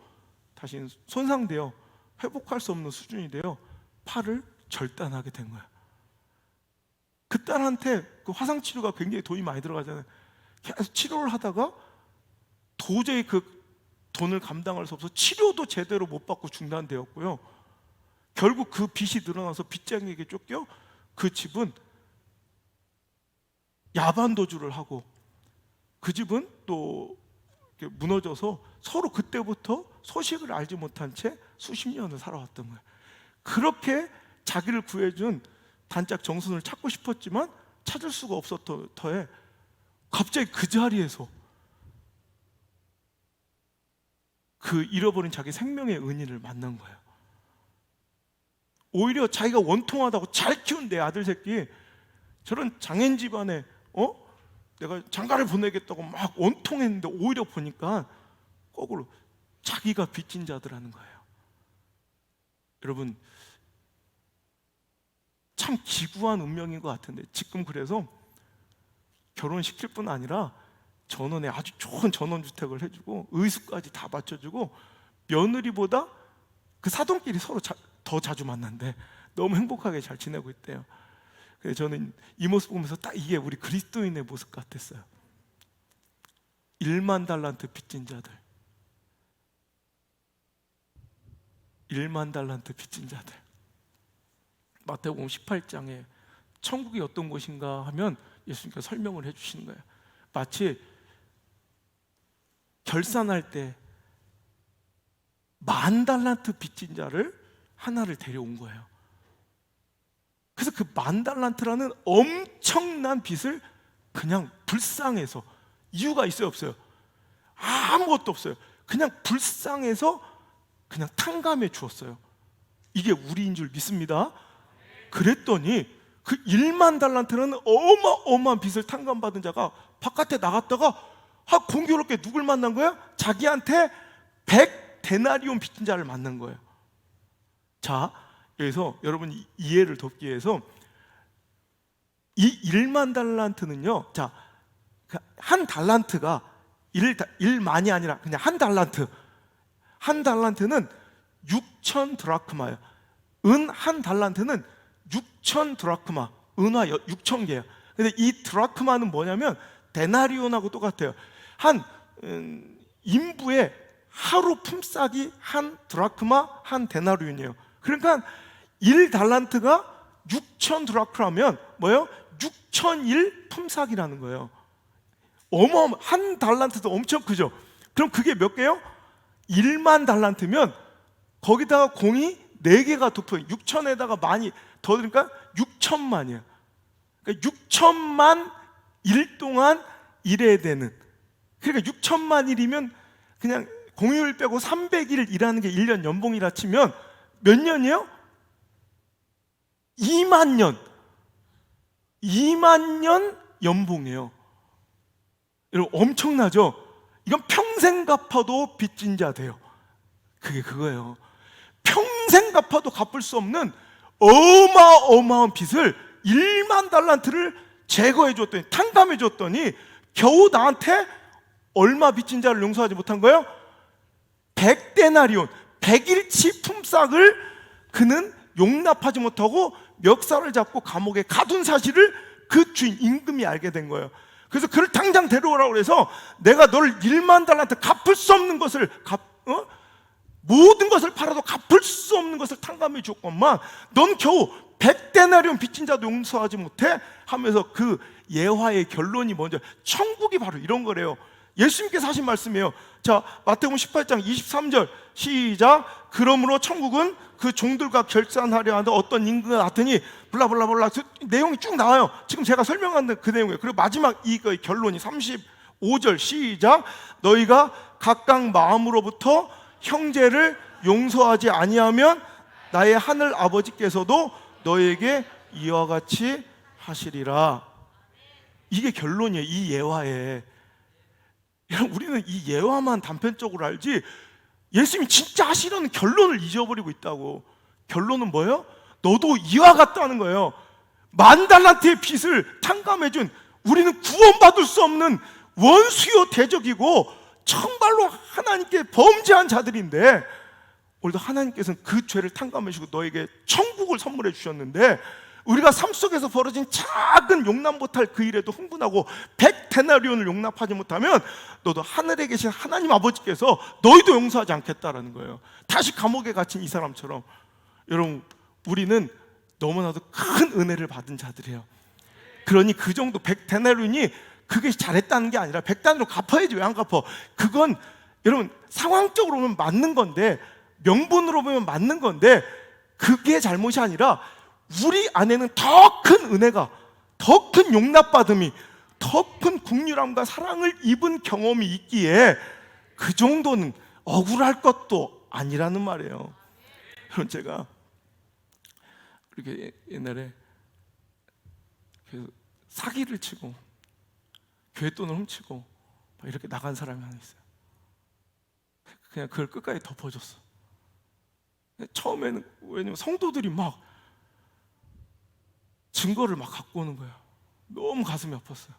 S1: 다시 손상되어 회복할 수 없는 수준이 되어 팔을 절단하게 된 거야. 그 딸한테 그 화상 치료가 굉장히 돈이 많이 들어가잖아요. 계속 치료를 하다가 도저히 그 돈을 감당할 수 없어서 치료도 제대로 못 받고 중단되었고요. 결국 그 빚이 늘어나서 빚쟁이에게 쫓겨 그 집은 야반도주를 하고 그 집은 또 무너져서 서로 그때부터 소식을 알지 못한 채 수십 년을 살아왔던 거예요. 그렇게 자기를 구해준 단짝 정순을 찾고 싶었지만 찾을 수가 없었던 터에 갑자기 그 자리에서 그 잃어버린 자기 생명의 은인을 만난 거예요. 오히려 자기가 원통하다고 잘 키운 내 아들 새끼 저런 장인 집안에 내가 장가를 보내겠다고 막 원통했는데 오히려 보니까 거꾸로 자기가 빚진 자들하는 거예요. 여러분 참 기구한 운명인 것 같은데 지금 그래서 결혼시킬 뿐 아니라 전원에 아주 좋은 전원주택을 해주고 의수까지 다 받쳐주고 며느리보다 그 사돈끼리 서로 더 자주 만난대. 너무 행복하게 잘 지내고 있대요. 그래서 저는 이 모습 보면서 딱 이게 우리 그리스도인의 모습 같았어요. 1만 달란트 빚진 자들, 1만 달란트 빚진 자들. 마태복음 18장에 천국이 어떤 곳인가 하면 예수님께서 설명을 해주시는 거예요. 마치 결산할 때 10,000달란트 빚진 자를 하나를 데려온 거예요. 그래서 그 10,000달란트라는 엄청난 빚을 그냥 불쌍해서, 이유가 있어요 없어요? 아무것도 없어요. 그냥 불쌍해서 그냥 탕감해 주었어요. 이게 우리인 줄 믿습니다. 그랬더니 그 1만 달란트라는 어마어마한 빚을 탕감받은 자가 바깥에 나갔다가 공교롭게 누굴 만난 거야? 자기한테 100데나리온 빚진 자를 만난 거예요. 자, 여기서 여러분 이해를 돕기 위해서 이 1만 달란트는요, 자, 한 달란트가 1만이 아니라 그냥 한 달란트. 한 달란트는 6천 드라크마예요. 은 한 달란트는 6천 드라크마. 은화 6천 개예요. 근데 이 드라크마는 뭐냐면 데나리온하고 똑같아요. 한 인부의 하루 품삯이 한 드라크마 한 데나리온이에요. 그러니까 1달란트가 6천 드라크마면 뭐예요? 6,001 품삯이라는 거예요. 한 달란트도 엄청 크죠? 그럼 그게 몇 개요? 1만 달란트면 거기다가 공이 4개가 덮여요. 6천에다가 만이 더 들으니까 6천만이에요. 그러니까 6천만 일 동안 일해야 되는. 그러니까 6천만 일이면 그냥 공휴일 빼고 300일 일하는 게 1년 연봉이라 치면 몇 년이에요? 2만 년. 2만 년 연봉이에요. 여러분 엄청나죠? 이건 평생 갚아도 빚진 자 돼요. 그게 그거예요. 평생 갚아도 갚을 수 없는 어마어마한 빚을 1만 달란트를 제거해 줬더니, 탕감해 줬더니 겨우 나한테 얼마 빚진 자를 용서하지 못한 거예요? 100데나리온, 100일치 품삯을 그는 용납하지 못하고 멱살을 잡고 감옥에 가둔 사실을 그 주인 임금이 알게 된 거예요. 그래서 그를 당장 데려오라고 해서 내가 널 1만 달란트 갚을 수 없는 것을 모든 것을 팔아도 갚을 수 없는 것을 탕감해 줬건만 넌 겨우 100데나리온 빚진 자도 용서하지 못해 하면서 그 예화의 결론이 먼저, 천국이 바로 이런 거래요. 예수님께서 하신 말씀이에요. 자, 마태복음 18장 23절 시작. 그러므로 천국은 그 종들과 결산하려 하는 어떤 임금과 같으니 블라블라블라, 그 내용이 쭉 나와요. 지금 제가 설명한 그 내용이에요. 그리고 마지막 이거의 결론이 35절 시작. 너희가 각각 마음으로부터 형제를 용서하지 아니하면 나의 하늘 아버지께서도 너에게 이와 같이 하시리라. 이게 결론이에요. 이 예화에. 우리는 이 예화만 단편적으로 알지 예수님이 진짜 하시려는 결론을 잊어버리고 있다고. 결론은 뭐예요? 너도 이와 같다는 거예요. 10,000달란트의 빚을 탕감해준, 우리는 구원받을 수 없는 원수요 대적이고 정말로 하나님께 범죄한 자들인데, 오늘도 하나님께서는 그 죄를 탕감해주시고 너에게 천국을 선물해 주셨는데, 우리가 삶 속에서 벌어진 작은 용납 못할 그 일에도 흥분하고 100데나리온을 용납하지 못하면 너도 하늘에 계신 하나님 아버지께서 너희도 용서하지 않겠다라는 거예요. 다시 감옥에 갇힌 이 사람처럼. 여러분, 우리는 너무나도 큰 은혜를 받은 자들이에요. 그러니 그 정도 100데나리온이 그게 잘했다는 게 아니라 100데나리온 갚아야지. 왜 안 갚아? 그건 여러분 상황적으로 보면 맞는 건데, 명분으로 보면 맞는 건데, 그게 잘못이 아니라 우리 안에는 더 큰 은혜가, 더 큰 용납받음이, 더 큰 긍휼함과 사랑을 입은 경험이 있기에 그 정도는 억울할 것도 아니라는 말이에요. 그럼 제가 이렇게 옛날에 사기를 치고 교회 돈을 훔치고 이렇게 나간 사람이 하나 있어요. 그냥 그걸 끝까지 덮어줬어. 처음에는, 왜냐면 성도들이 막 증거를 막 갖고 오는 거예요. 너무 가슴이 아팠어요.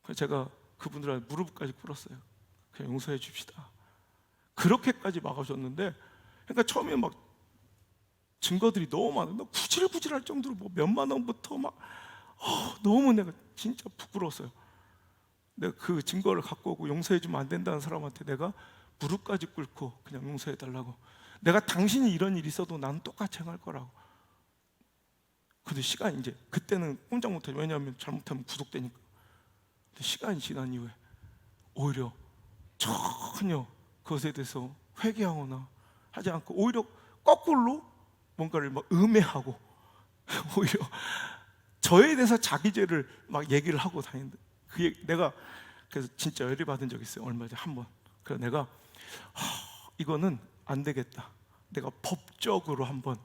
S1: 그래서 제가 그분들한테 무릎까지 꿇었어요. 그냥 용서해 줍시다. 그렇게까지 막아줬는데, 그러니까 처음에 막 증거들이 너무 많아. 막 구질구질할 정도로 뭐 몇만 원부터 막 너무 내가 진짜 부끄러웠어요. 내가 그 증거를 갖고 오고 용서해 주면 안 된다는 사람한테 내가 무릎까지 꿇고 그냥 용서해 달라고. 내가 당신이 이런 일이 있어도 나는 똑같이 행할 거라고. 근데 시간이 이제, 그때는 꼼짝 못하죠. 왜냐하면 잘못하면 구속되니까. 근데 시간이 지난 이후에 오히려 전혀 그것에 대해서 회개하거나 하지 않고 오히려 거꾸로 뭔가를 막 음해하고 오히려 저에 대해서 자기 죄를 막 얘기를 하고 다니는데, 그게 내가 그래서 진짜 열이 받은 적이 있어요. 얼마 전에 한 번. 그래서 내가 이거는 안 되겠다. 내가 법적으로 한번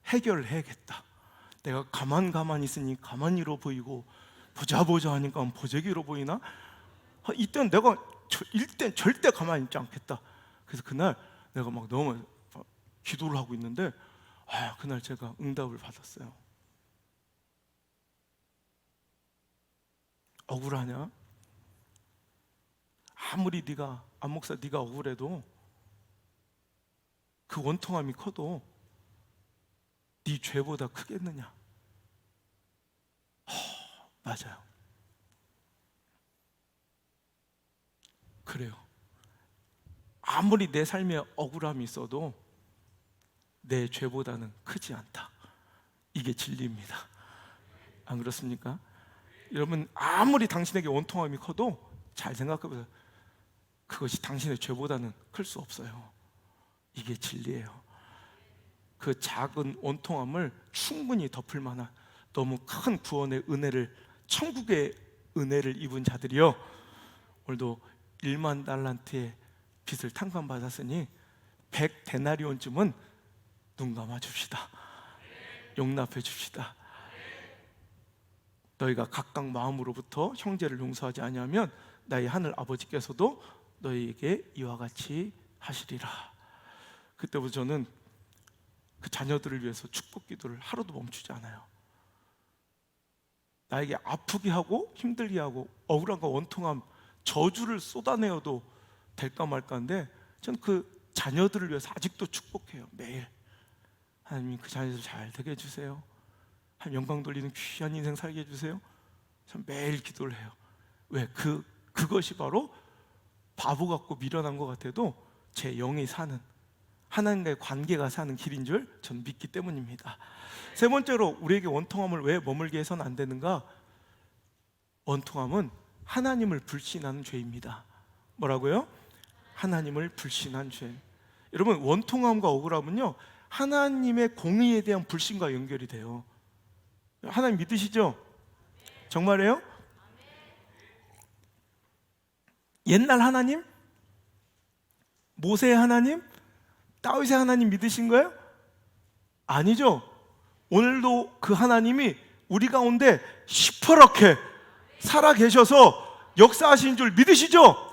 S1: 해결을 해야겠다. 내가 가만히 있으니 가만히로 보이고 보자 하니까 보재기로 보이나? 이때는 내가 일단 절대 가만히 있지 않겠다. 그래서 그날 내가 막 너무 기도를 하고 있는데 그날 제가 응답을 받았어요. 억울하냐? 아무리 네가 안 목사 네가 억울해도 그 원통함이 커도 네 죄보다 크겠느냐? 맞아요. 그래요. 아무리 내 삶에 억울함이 있어도 내 죄보다는 크지 않다. 이게 진리입니다. 안 그렇습니까? 여러분, 아무리 당신에게 원통함이 커도 잘 생각해보세요. 그것이 당신의 죄보다는 클 수 없어요. 이게 진리예요. 그 작은 원통함을 충분히 덮을 만한 너무 큰 구원의 은혜를, 천국의 은혜를 입은 자들이요, 오늘도 1만 달란트의 빚을 탕감받았으니 100데나리온쯤은 눈 감아 줍시다. 용납해 줍시다. 너희가 각각 마음으로부터 형제를 용서하지 아니하면 나의 하늘 아버지께서도 너희에게 이와 같이 하시리라. 그때부터 저는 그 자녀들을 위해서 축복 기도를 하루도 멈추지 않아요. 나에게 아프게 하고 힘들게 하고 억울함과 원통함, 저주를 쏟아내어도 될까 말까인데 저는 그 자녀들을 위해서 아직도 축복해요. 매일 하나님 그 자녀들 잘 되게 해주세요. 하나님 영광 돌리는 귀한 인생 살게 해주세요. 전 매일 기도를 해요. 왜? 그것이 바로 바보 같고 미련한 것 같아도 제 영이 사는, 하나님과의 관계가 사는 길인 줄 전 믿기 때문입니다. 세 번째로 우리에게 원통함을 왜 머물게 해서는 안 되는가? 원통함은 하나님을 불신하는 죄입니다. 뭐라고요? 하나님을 불신한 죄. 여러분, 원통함과 억울함은요, 하나님의 공의에 대한 불신과 연결이 돼요. 하나님 믿으시죠? 정말이에요? 옛날 하나님? 모세의 하나님? 다윗의 하나님 믿으신 거예요? 아니죠. 오늘도 그 하나님이 우리 가운데 시퍼렇게 살아 계셔서 역사하신 줄 믿으시죠?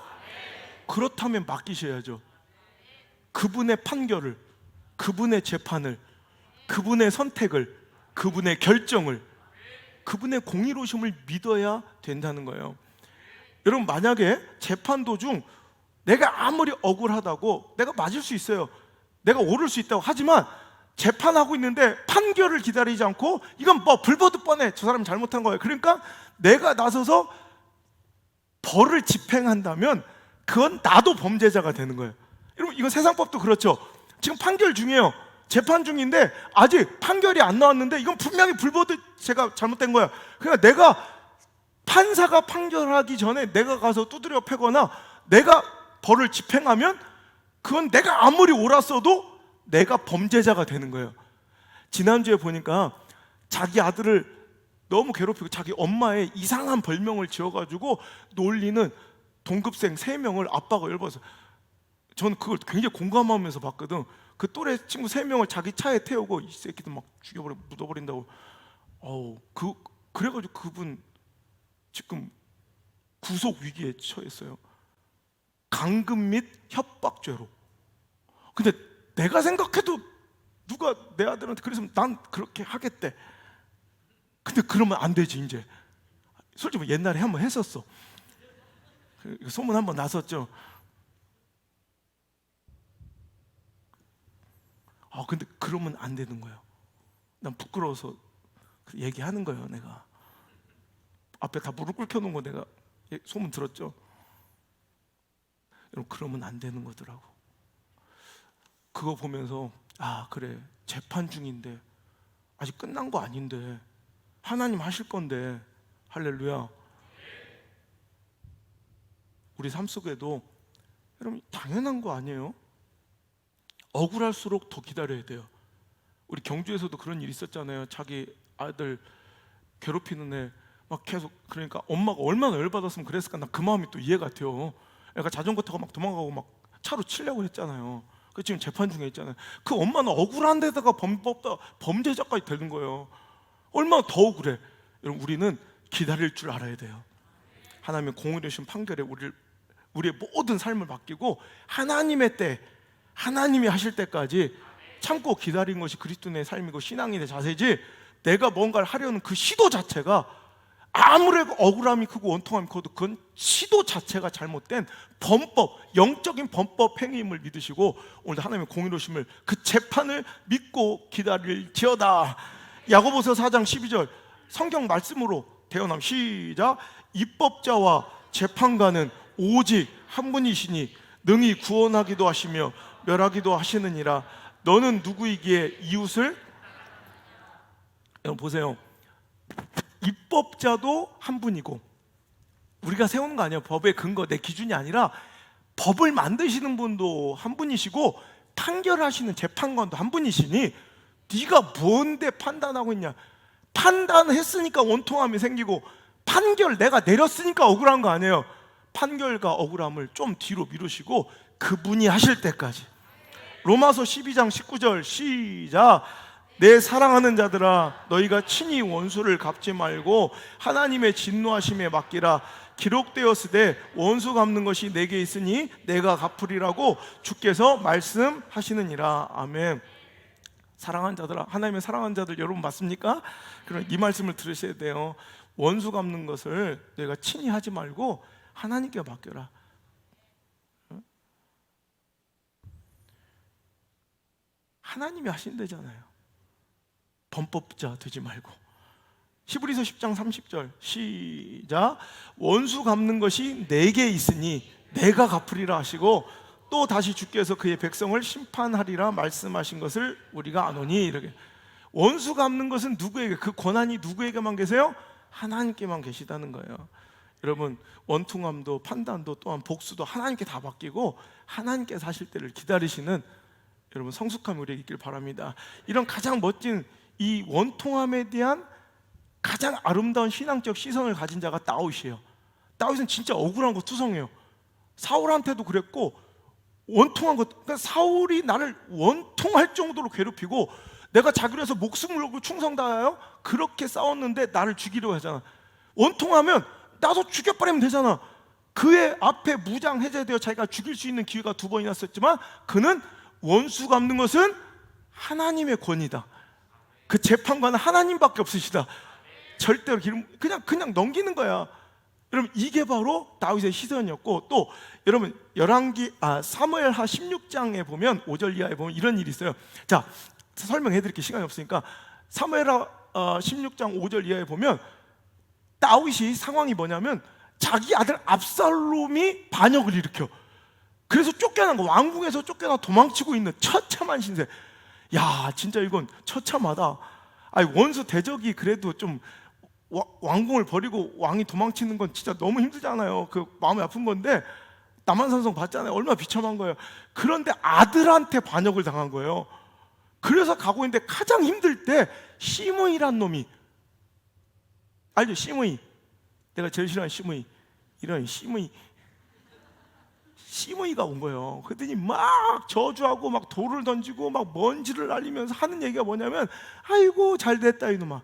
S1: 그렇다면 맡기셔야죠. 그분의 판결을, 그분의 재판을, 그분의 선택을, 그분의 결정을, 그분의 공의로우심을 믿어야 된다는 거예요. 여러분, 만약에 재판 도중 내가 아무리 억울하다고, 내가 맞을 수 있어요, 내가 옳을 수 있다고 하지만 재판하고 있는데 판결을 기다리지 않고 이건 뭐 불보듯 뻔해, 저 사람이 잘못한 거예요, 그러니까 내가 나서서 벌을 집행한다면 그건 나도 범죄자가 되는 거예요. 여러분, 이건 세상법도 그렇죠. 지금 판결 중이에요. 재판 중인데 아직 판결이 안 나왔는데 이건 분명히 불보듯 제가 잘못된 거야. 그러니까 내가, 판사가 판결하기 전에 내가 가서 두드려 패거나 내가 벌을 집행하면 그건 내가 아무리 옳았어도 내가 범죄자가 되는 거예요. 지난주에 보니까 자기 아들을 너무 괴롭히고 자기 엄마의 이상한 별명을 지어가지고 놀리는 동급생 3명을 아빠가 열받아서, 저는 그걸 굉장히 공감하면서 봤거든. 그 또래 친구 3명을 자기 차에 태우고 이 새끼들 막 죽여버려, 묻어버린다고. 그래가지고 그분 지금 구속 위기에 처했어요. 강금 및 협박죄로. 근데 내가 생각해도 누가 내 아들한테 그랬으면 난 그렇게 하겠대. 근데 그러면 안 되지. 이제 솔직히 옛날에 한번 했었어. 소문 한번 났었죠. 근데 그러면 안 되는 거예요. 난 부끄러워서 얘기하는 거예요. 내가 앞에 다 무릎 꿇혀놓은 거 내가 소문 들었죠. 여러분, 그러면 안 되는 거더라고. 그거 보면서 그래, 재판 중인데 아직 끝난 거 아닌데 하나님 하실 건데, 할렐루야. 우리 삶 속에도 여러분 당연한 거 아니에요? 억울할수록 더 기다려야 돼요. 우리 경주에서도 그런 일이 있었잖아요. 자기 아들 괴롭히는 애 막 계속, 그러니까 엄마가 얼마나 열받았으면 그랬을까. 나 그 마음이 또 이해가 돼요. 애가 자전거 타고 막 도망가고 막 차로 치려고 했잖아요. 그 지금 재판 중에 있잖아요. 그 엄마는 억울한 데다가 범죄자까지 되는 거예요. 얼마나 더 억울해. 여러분, 우리는 기다릴 줄 알아야 돼요. 하나님의 공의로우신 판결에 우리의 모든 삶을 맡기고 하나님의 때, 하나님이 하실 때까지 참고 기다린 것이 그리스도인의 삶이고 신앙인의 자세지, 내가 뭔가를 하려는 그 시도 자체가 아무리 억울함이 크고 원통함이 커도 그건 시도 자체가 잘못된 범법, 영적인 범법 행위임을 믿으시고 오늘 하나님의 공의로우심을, 그 재판을 믿고 기다릴지어다. 야고보서 4장 12절 성경 말씀으로 대언함. 시작. 입법자와 재판관은 오직 한 분이시니 능히 구원하기도 하시며 멸하기도 하시느니라. 너는 누구이기에 이웃을, 여러분 보세요. 입법자도 한 분이고, 우리가 세우는 거 아니에요. 법의 근거, 내 기준이 아니라 법을 만드시는 분도 한 분이시고 판결하시는 재판관도 한 분이시니 네가 뭔데 판단하고 있냐. 판단했으니까 원통함이 생기고, 판결 내가 내렸으니까 억울한 거 아니에요. 판결과 억울함을 좀 뒤로 미루시고 그분이 하실 때까지. 로마서 12장 19절 시작. 내 사랑하는 자들아, 너희가 친히 원수를 갚지 말고 하나님의 진노하심에 맡기라. 기록되었으되 원수 갚는 것이 내게 있으니 내가 갚으리라고 주께서 말씀하시느니라. 아멘. 사랑하는 자들아, 하나님의 사랑하는 자들 여러분 맞습니까? 그럼 이 말씀을 들으셔야 돼요. 원수 갚는 것을 내가 친히 하지 말고 하나님께 맡겨라. 하나님이 하신대잖아요. 범법자 되지 말고. 히브리서 10장 30절 시작. 원수 갚는 것이 내게 있으니 내가 갚으리라 하시고 또 다시 주께서 그의 백성을 심판하리라 말씀하신 것을 우리가 아노니. 이렇게 원수 갚는 것은 누구에게, 그 권한이 누구에게만 계세요? 하나님께만 계시다는 거예요. 여러분, 원통함도 판단도 또한 복수도 하나님께 다 맡기고 하나님께서 하실 때를 기다리시는 여러분 성숙함이 우리에게 있길 바랍니다. 이런 가장 멋진 이 원통함에 대한 가장 아름다운 신앙적 시선을 가진 자가 다윗이에요. 다윗은 진짜 억울한 거 투성해요. 사울한테도 그랬고 원통한 것, 그러니까 사울이 나를 원통할 정도로 괴롭히고 내가 자기로 해서 목숨을 걸고 충성 다하여 그렇게 싸웠는데 나를 죽이려고 하잖아. 원통하면 나도 죽여버리면 되잖아. 그의 앞에 무장 해제되어 자기가 죽일 수 있는 기회가 2번이나 있었지만 그는 원수 갚는 것은 하나님의 권위다. 그 재판관은 하나님밖에 없으시다. 절대로 그냥 넘기는 거야. 여러분, 이게 바로 다윗의 시선이었고, 또 여러분 사무엘하 16장에 보면 5절 이하에 보면 이런 일이 있어요. 자, 설명해 드릴게 시간이 없으니까. 사무엘하 16장 5절 이하에 보면 다윗이 상황이 뭐냐면 자기 아들 압살롬이 반역을 일으켜. 그래서 쫓겨난 거, 왕궁에서 쫓겨나 도망치고 있는 처참한 신세. 야, 진짜 이건 처참하다. 아니, 원수 대적이 그래도 좀 왕궁을 버리고 왕이 도망치는 건 진짜 너무 힘들잖아요. 그 마음이 아픈 건데 남한산성 봤잖아요. 얼마나 비참한 거예요. 그런데 아들한테 반역을 당한 거예요. 그래서 가고 있는데 가장 힘들 때 시므이란 놈이, 알죠? 시므이. 내가 제일 싫어하는 시므이. 이런 시므이가 온 거예요. 그랬더니 막 저주하고 막 돌을 던지고 막 먼지를 날리면서 하는 얘기가 뭐냐면, 아이고 잘 됐다 이놈아,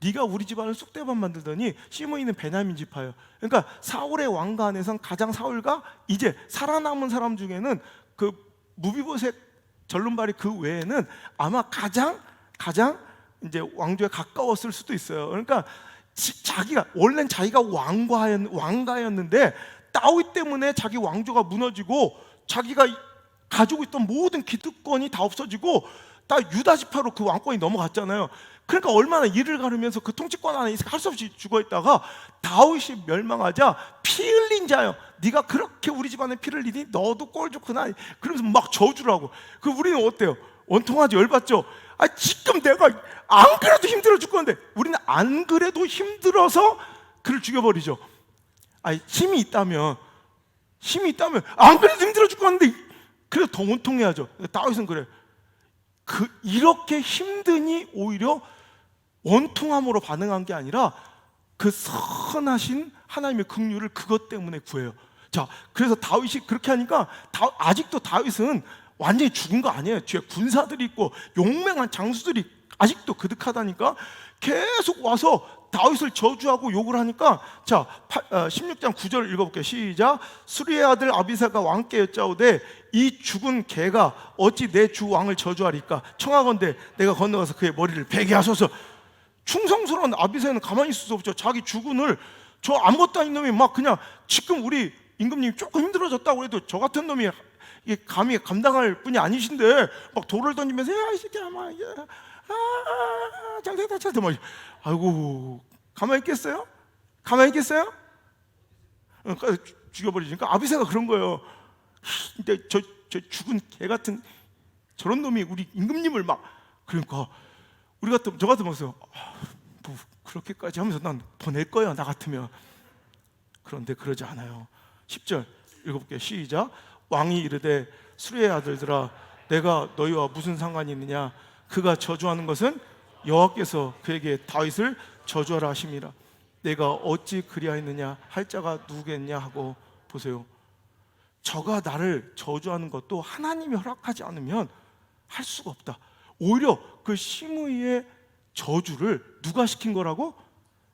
S1: 네가 우리 집안을 쑥대밭 만들더니. 시므이는 베냐민 지파예요. 그러니까 사울의 왕가 안에선 가장 사울과 이제 살아남은 사람 중에는 그 무비보셋 절름발이 그 외에는 아마 가장 이제 왕조에 가까웠을 수도 있어요. 그러니까 원래는 자기가 왕가였는데 다윗 때문에 자기 왕조가 무너지고 자기가 가지고 있던 모든 기득권이 다 없어지고 다 유다 지파로 그 왕권이 넘어갔잖아요. 그러니까 얼마나 이를 가르면서 그 통치권 안에 할 수 없이 죽어있다가 다윗이 멸망하자 피 흘린 자여, 네가 그렇게 우리 집안에 피를 흘리니 너도 꼴 좋구나, 그러면서 막 저주를 하고. 그 우리는 어때요? 원통하지, 열받죠? 아, 지금 내가 안 그래도 힘들어 죽겠는데 우리는 안 그래도 힘들어서 그를 죽여버리죠. 아니, 힘이 있다면 안 그래도 힘들어 죽겠는데 그래도 더 원통해야죠. 다윗은 그래. 이렇게 힘드니 오히려 원통함으로 반응한 게 아니라 그 선하신 하나님의 긍휼을 그것 때문에 구해요. 자, 그래서 다윗이 그렇게 하니까 아직도 다윗은 완전히 죽은 거 아니에요. 뒤에 군사들이 있고 용맹한 장수들이 아직도 그득하다니까 계속 와서 다윗을 저주하고 욕을 하니까. 자, 16장 9절 읽어볼게요. 시작. 수리의 아들 아비새가 왕께 여짜오되 이 죽은 개가 어찌 내 주 왕을 저주하리까? 청하건대 내가 건너가서 그의 머리를 베게 하소서. 충성스러운 아비새는 가만히 있을 수 없죠. 자기 주군을 저 아무것도 아닌 놈이 막 그냥, 지금 우리 임금님이 조금 힘들어졌다고 해도 저 같은 놈이 이게 감히 감당할 분이 아니신데 막 돌을 던지면서 야 이 새끼야 막 잘 됐다 잘 됐다 막. 아이고, 가만히 있겠어요? 가만히 있겠어요? 그러니까 죽여버리니까 아비새가 그런 거예요. 근데 저 죽은 개 같은 저런 놈이 우리 임금님을 막. 그러니까 저 같으면 뭐 그렇게까지 하면서 난 보낼 거야 나 같으면. 그런데 그러지 않아요. 10절 읽어볼게요. 시작. 왕이 이르되 수리의 아들들아 내가 너희와 무슨 상관이 있느냐? 그가 저주하는 것은 여호와께서 그에게 다윗을 저주하라 하심이라. 내가 어찌 그리하였느냐 할 자가 누구겠냐 하고. 보세요. 저가 나를 저주하는 것도 하나님이 허락하지 않으면 할 수가 없다. 오히려 그 시므이의 저주를 누가 시킨 거라고?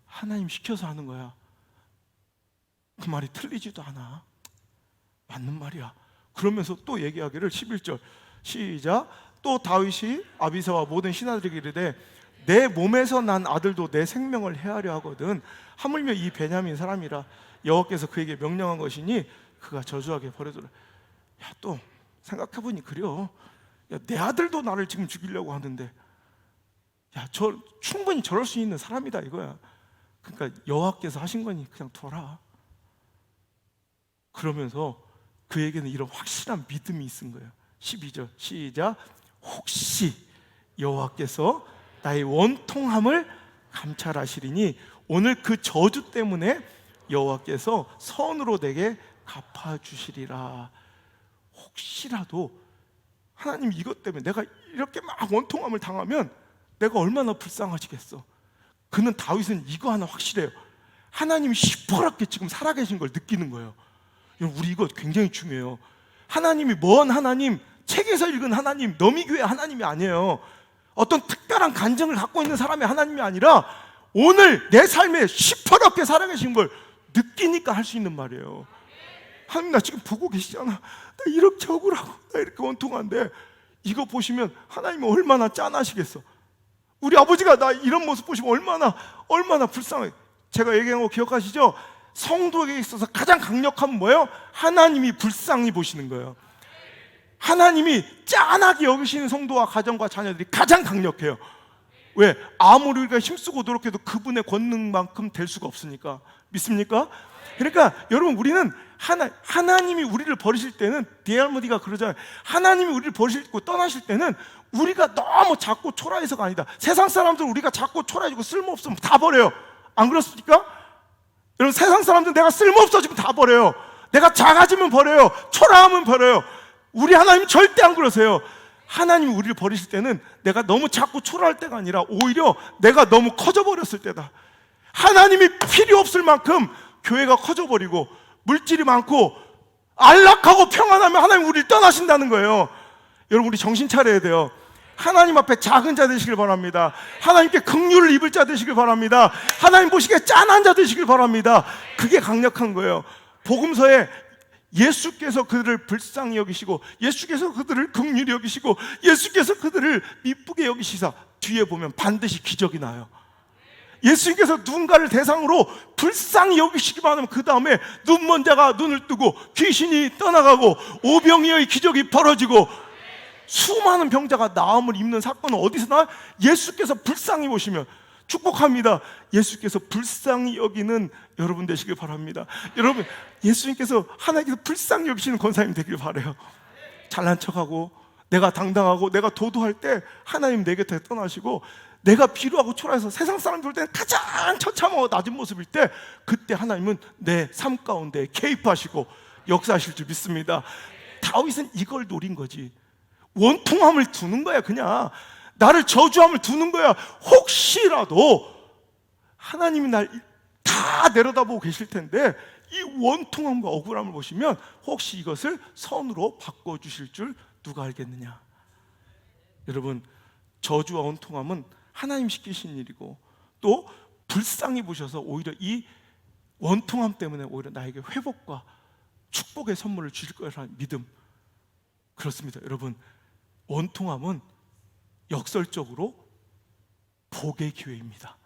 S1: 하나님 시켜서 하는 거야. 그 말이 틀리지도 않아. 맞는 말이야. 그러면서 또 얘기하기를 11절 시작. 또 다윗이 아비새와 모든 신하들에게 이르되 내 몸에서 난 아들도 내 생명을 해하려 하거든 하물며 이 베냐민 사람이라 여호와께서 그에게 명령한 것이니 그가 저주하게 버려두라. 야, 또 생각해보니 그래요. 야, 내 아들도 나를 지금 죽이려고 하는데, 야, 저 충분히 저럴 수 있는 사람이다 이거야. 그러니까 여호와께서 하신 거니 그냥 둬라. 그러면서 그에게는 이런 확실한 믿음이 있은 거예요. 12절 시작. 혹시 여호와께서 나의 원통함을 감찰하시리니 오늘 그 저주 때문에 여호와께서 선으로 내게 갚아주시리라. 혹시라도 하나님 이것 때문에 내가 이렇게 막 원통함을 당하면 내가 얼마나 불쌍하시겠어. 그는 다윗은 이거 하나 확실해요. 하나님이 시퍼렇게 지금 살아계신 걸 느끼는 거예요. 우리 이거 굉장히 중요해요. 하나님이 먼 하나님, 책에서 읽은 하나님, 너미교회 하나님이 아니에요. 어떤 특별한 간증을 갖고 있는 사람의 하나님이 아니라 오늘 내 삶에 시퍼렇게 살아계신 걸 느끼니까 할 수 있는 말이에요. 하나님 나 지금 보고 계시잖아. 나 이렇게 억울하고 나 이렇게 원통한데 이거 보시면 하나님이 얼마나 짠하시겠어. 우리 아버지가 나 이런 모습 보시면 얼마나 불쌍해. 제가 얘기한 거 기억하시죠? 성도에게 있어서 가장 강력한 뭐예요? 하나님이 불쌍히 보시는 거예요. 하나님이 짠하게 여기시는 성도와 가정과 자녀들이 가장 강력해요. 왜? 아무리 우리가 힘쓰고 노력해도 그분의 권능만큼 될 수가 없으니까. 믿습니까? 그러니까 여러분 우리는 하나님이 우리를 버리실 때는 디알모디가 그러잖아요. 하나님이 우리를 버리시고 떠나실 때는 우리가 너무 작고 초라해서가 아니다. 세상 사람들 우리가 작고 초라해지고 쓸모없으면 다 버려요. 안 그렇습니까? 여러분 세상 사람들 내가 쓸모없어지면 다 버려요. 내가 작아지면 버려요. 초라하면 버려요. 우리 하나님 절대 안 그러세요. 하나님이 우리를 버리실 때는 내가 너무 작고 초라할 때가 아니라 오히려 내가 너무 커져버렸을 때다. 하나님이 필요 없을 만큼 교회가 커져버리고 물질이 많고 안락하고 평안하면 하나님 우리를 떠나신다는 거예요. 여러분 우리 정신 차려야 돼요. 하나님 앞에 작은 자 되시길 바랍니다. 하나님께 긍휼을 입을 자 되시길 바랍니다. 하나님 보시기에 짠한 자 되시길 바랍니다. 그게 강력한 거예요. 복음서에 예수께서 그들을 불쌍히 여기시고 예수께서 그들을 긍휼히 여기시고 예수께서 그들을 미쁘게 여기시사 뒤에 보면 반드시 기적이 나요. 예수님께서 누군가를 대상으로 불쌍히 여기시기만 하면 그 다음에 눈먼 자가 눈을 뜨고 귀신이 떠나가고 오병이어의 기적이 벌어지고 수많은 병자가 나음을 입는 사건은 어디서 나와요? 예수께서 불쌍히 보시면. 축복합니다. 예수께서 불쌍히 여기는 여러분 되시길 바랍니다. 여러분 예수님께서 하나님께서 불쌍히 여기시는 권사님 되길 바라요. 잘난 척하고 내가 당당하고 내가 도도할 때 하나님 내 곁에 떠나시고 내가 비루하고 초라해서 세상 사람 볼 때는 가장 처참하고 낮은 모습일 때 그때 하나님은 내 삶 가운데 개입하시고 역사하실 줄 믿습니다. 다윗은 이걸 노린 거지. 원통함을 두는 거야. 그냥 나를 저주함을 두는 거야. 혹시라도 하나님이 날 다 내려다보고 계실 텐데 이 원통함과 억울함을 보시면 혹시 이것을 선으로 바꿔주실 줄 누가 알겠느냐. 여러분 저주와 원통함은 하나님 시키신 일이고 또 불쌍히 보셔서 오히려 이 원통함 때문에 오히려 나에게 회복과 축복의 선물을 주실 거라는 믿음. 그렇습니다. 여러분 원통함은 역설적으로 복의 기회입니다.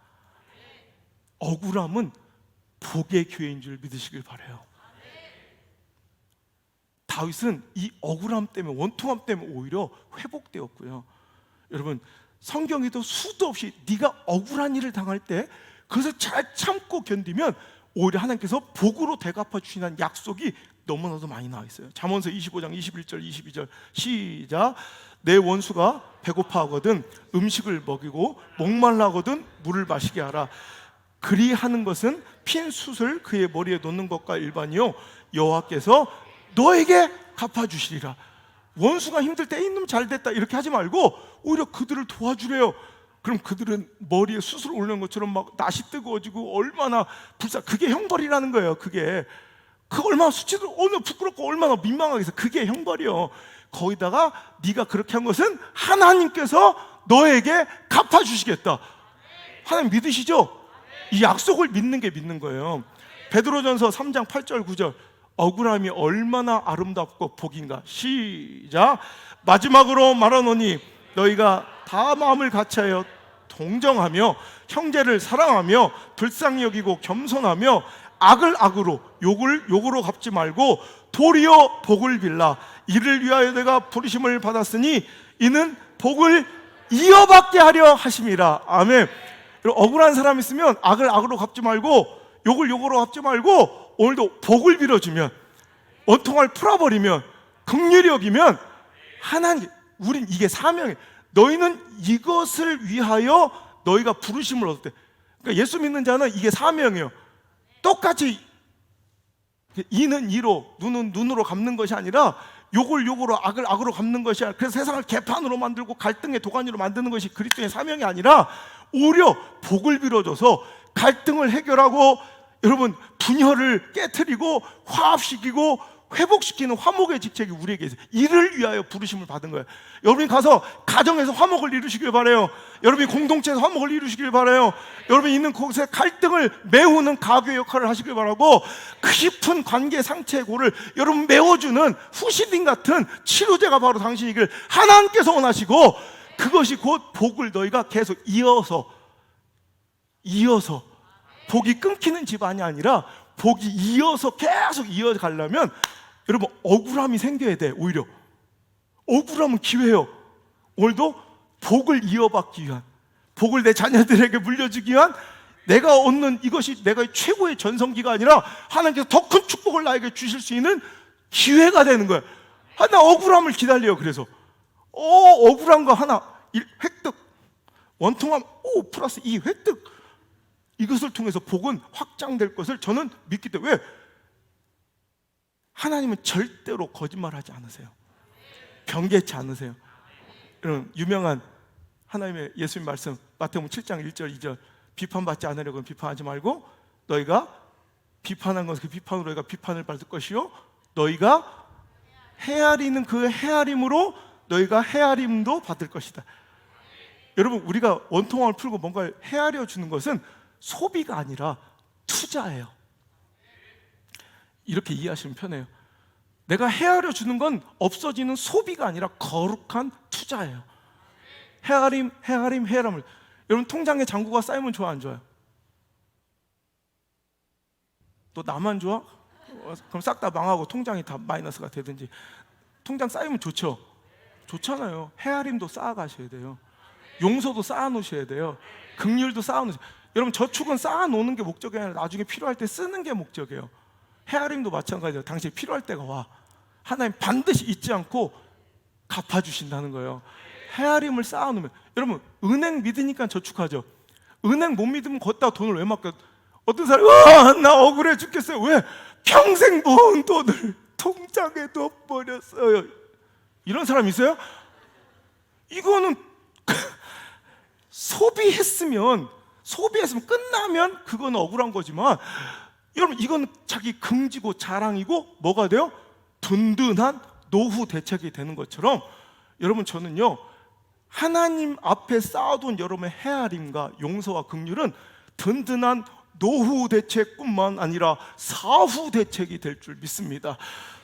S1: 억울함은 복의 기회인 줄 믿으시길 바라요. 다윗은 이 억울함 때문에 원통함 때문에 오히려 회복되었고요. 여러분 성경에도 수도 없이 네가 억울한 일을 당할 때 그것을 잘 참고 견디면 오히려 하나님께서 복으로 대갚아 주시는 약속이 너무나도 많이 나와 있어요. 잠언서 25장 21절 22절 시작. 내 원수가 배고파하거든 음식을 먹이고 목말라하거든 물을 마시게 하라. 그리하는 것은 핀 숯을 그의 머리에 놓는 것과 일반이요 여호와께서 너에게 갚아주시리라. 원수가 힘들 때 이놈 잘됐다 이렇게 하지 말고 오히려 그들을 도와주래요. 그럼 그들은 머리에 숯을 올리는 것처럼 막 낯이 뜨거워지고 얼마나 그게 형벌이라는 거예요. 그게 얼마나 수치도 얼마나 부끄럽고 얼마나 민망하겠어. 그게 형벌이요. 거기다가 네가 그렇게 한 것은 하나님께서 너에게 갚아주시겠다. 하나님 믿으시죠? 이 약속을 믿는 게 믿는 거예요. 베드로전서 3장 8절 9절 억울함이 얼마나 아름답고 복인가. 시작. 마지막으로 말하노니 너희가 다 마음을 같이하여 동정하며 형제를 사랑하며 불쌍히 여기고 겸손하며 악을 악으로 욕을 욕으로 갚지 말고 도리어 복을 빌라. 이를 위하여 내가 부르심을 받았으니 이는 복을 이어받게 하려 하심이라. 아멘. 억울한 사람 있으면 악을 악으로 갚지 말고 욕을 욕으로 갚지 말고 오늘도 복을 빌어주면, 원통을 풀어버리면, 긍휼히 여기면 하나님, 우린 이게 사명이에요. 너희는 이것을 위하여 너희가 부르심을 얻었대. 그러니까 예수 믿는 자는 이게 사명이에요. 똑같이 이는 이로, 눈은 눈으로 갚는 것이 아니라 욕을 욕으로 악을 악으로 갚는 것이 아니라, 그래서 세상을 개판으로 만들고 갈등의 도가니로 만드는 것이 그리스도의 사명이 아니라 오히려 복을 빌어줘서 갈등을 해결하고 여러분 분열을 깨트리고 화합시키고 회복시키는 화목의 직책이 우리에게 있어요. 이를 위하여 부르심을 받은 거예요. 여러분이 가서 가정에서 화목을 이루시길 바라요. 여러분이 공동체에서 화목을 이루시길 바라요. 여러분이 있는 곳에 갈등을 메우는 가교의 역할을 하시길 바라고, 그 깊은 관계 상처의 골을 여러분 메워주는 후시딘 같은 치료제가 바로 당신이길 하나님께서 원하시고, 그것이 곧 복을 너희가 계속 이어서 복이 끊기는 집안이 아니라 복이 이어서 계속 이어가려면 여러분 억울함이 생겨야 돼. 오히려 억울함은 기회예요. 오늘도 복을 이어받기 위한, 복을 내 자녀들에게 물려주기 위한, 내가 얻는 이것이 내가 최고의 전성기가 아니라 하나님께서 더 큰 축복을 나에게 주실 수 있는 기회가 되는 거예요. 나 억울함을 기다려요. 그래서 억울한 거 하나 획득, 원통함 플러스 2 획득, 이것을 통해서 복은 확장될 것을 저는 믿기 때문에. 왜? 하나님은 절대로 거짓말하지 않으세요. 변개치 않으세요. 여러분 유명한 하나님의 예수님 말씀 마태복음 7장 1절 2절 비판받지 않으려고 비판하지 말고 너희가 비판한 것은 그 비판으로 너희가 비판을 받을 것이요 너희가 헤아리는 그 헤아림으로 너희가 헤아림도 받을 것이다. 여러분 우리가 원통함을 풀고 뭔가를 헤아려 주는 것은 소비가 아니라 투자예요. 이렇게 이해하시면 편해요. 내가 헤아려 주는 건 없어지는 소비가 아니라 거룩한 투자예요. 헤아림을. 여러분 통장에 잔고가 쌓이면 좋아 안 좋아요? 또 나만 좋아? 그럼 싹 다 망하고 통장이 다 마이너스가 되든지. 통장 쌓이면 좋죠? 좋잖아요. 헤아림도 쌓아가셔야 돼요. 용서도 쌓아놓으셔야 돼요. 긍휼도 쌓아놓으셔야 돼요. 여러분 저축은 쌓아놓는 게 목적이 아니라 나중에 필요할 때 쓰는 게 목적이에요. 헤아림도 마찬가지예요. 당신이 필요할 때가 와. 하나님 반드시 잊지 않고 갚아주신다는 거예요. 헤아림을 쌓아놓으면. 여러분 은행 믿으니까 저축하죠. 은행 못 믿으면 걷다 돈을 왜 맡겨? 어떤 사람이 나 억울해 죽겠어요. 왜? 평생 모은 돈을 통장에 넣어버렸어요. 이런 사람 있어요? 이거는 소비했으면 끝나면 그건 억울한 거지만, 여러분 이건 자기 긍지고 자랑이고 뭐가 돼요? 든든한 노후 대책이 되는 것처럼 여러분 저는요 하나님 앞에 쌓아둔 여러분의 헤아림과 용서와 긍휼은 든든한 노후 대책뿐만 아니라 사후 대책이 될 줄 믿습니다.